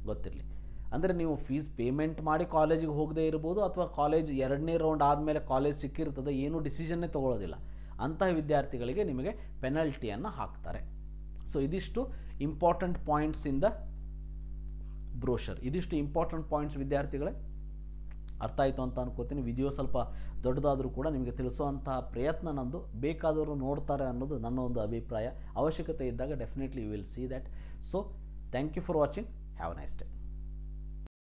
ಗೊತ್ತಿರಲಿ. ಅಂದರೆ ನೀವು ಫೀಸ್ ಪೇಮೆಂಟ್ ಮಾಡಿ ಕಾಲೇಜಿಗೆ ಹೋಗದೇ ಇರ್ಬೋದು, ಅಥವಾ ಕಾಲೇಜ್ 2ನೇ ರೌಂಡ್ ಆದಮೇಲೆ ಕಾಲೇಜ್ ಸಿಕ್ಕಿರ್ತದೆ, ಏನೂ ಡಿಸಿಷನ್ನೇ ತೊಗೊಳ್ಳೋದಿಲ್ಲ, ಅಂತಹ ವಿದ್ಯಾರ್ಥಿಗಳಿಗೆ ನಿಮಗೆ ಪೆನಲ್ಟಿಯನ್ನು ಹಾಕ್ತಾರೆ. ಸೊ ಇದಿಷ್ಟು important points in the brochure. ಇದಿಷ್ಟು ಇಂಪಾರ್ಟೆಂಟ್ ಪಾಯಿಂಟ್ಸ್ ವಿದ್ಯಾರ್ಥಿಗಳೇ, ಅರ್ಥ ಆಯಿತು ಅಂತ ಅನ್ಕೋತೀನಿ. ವಿಡಿಯೋ ಸ್ವಲ್ಪ ದೊಡ್ಡದಾದರೂ ಕೂಡ ನಿಮಗೆ ತಿಳಿಸುವಂತಹ ಪ್ರಯತ್ನ ನಂದು. ಬೇಕಾದವರು ನೋಡ್ತಾರೆ ಅನ್ನೋದು ನನ್ನ ಒಂದು ಅಭಿಪ್ರಾಯ. ಅವಶ್ಯಕತೆ ಇದ್ದಾಗ definitely you will see that. So thank you for watching. Have a nice day.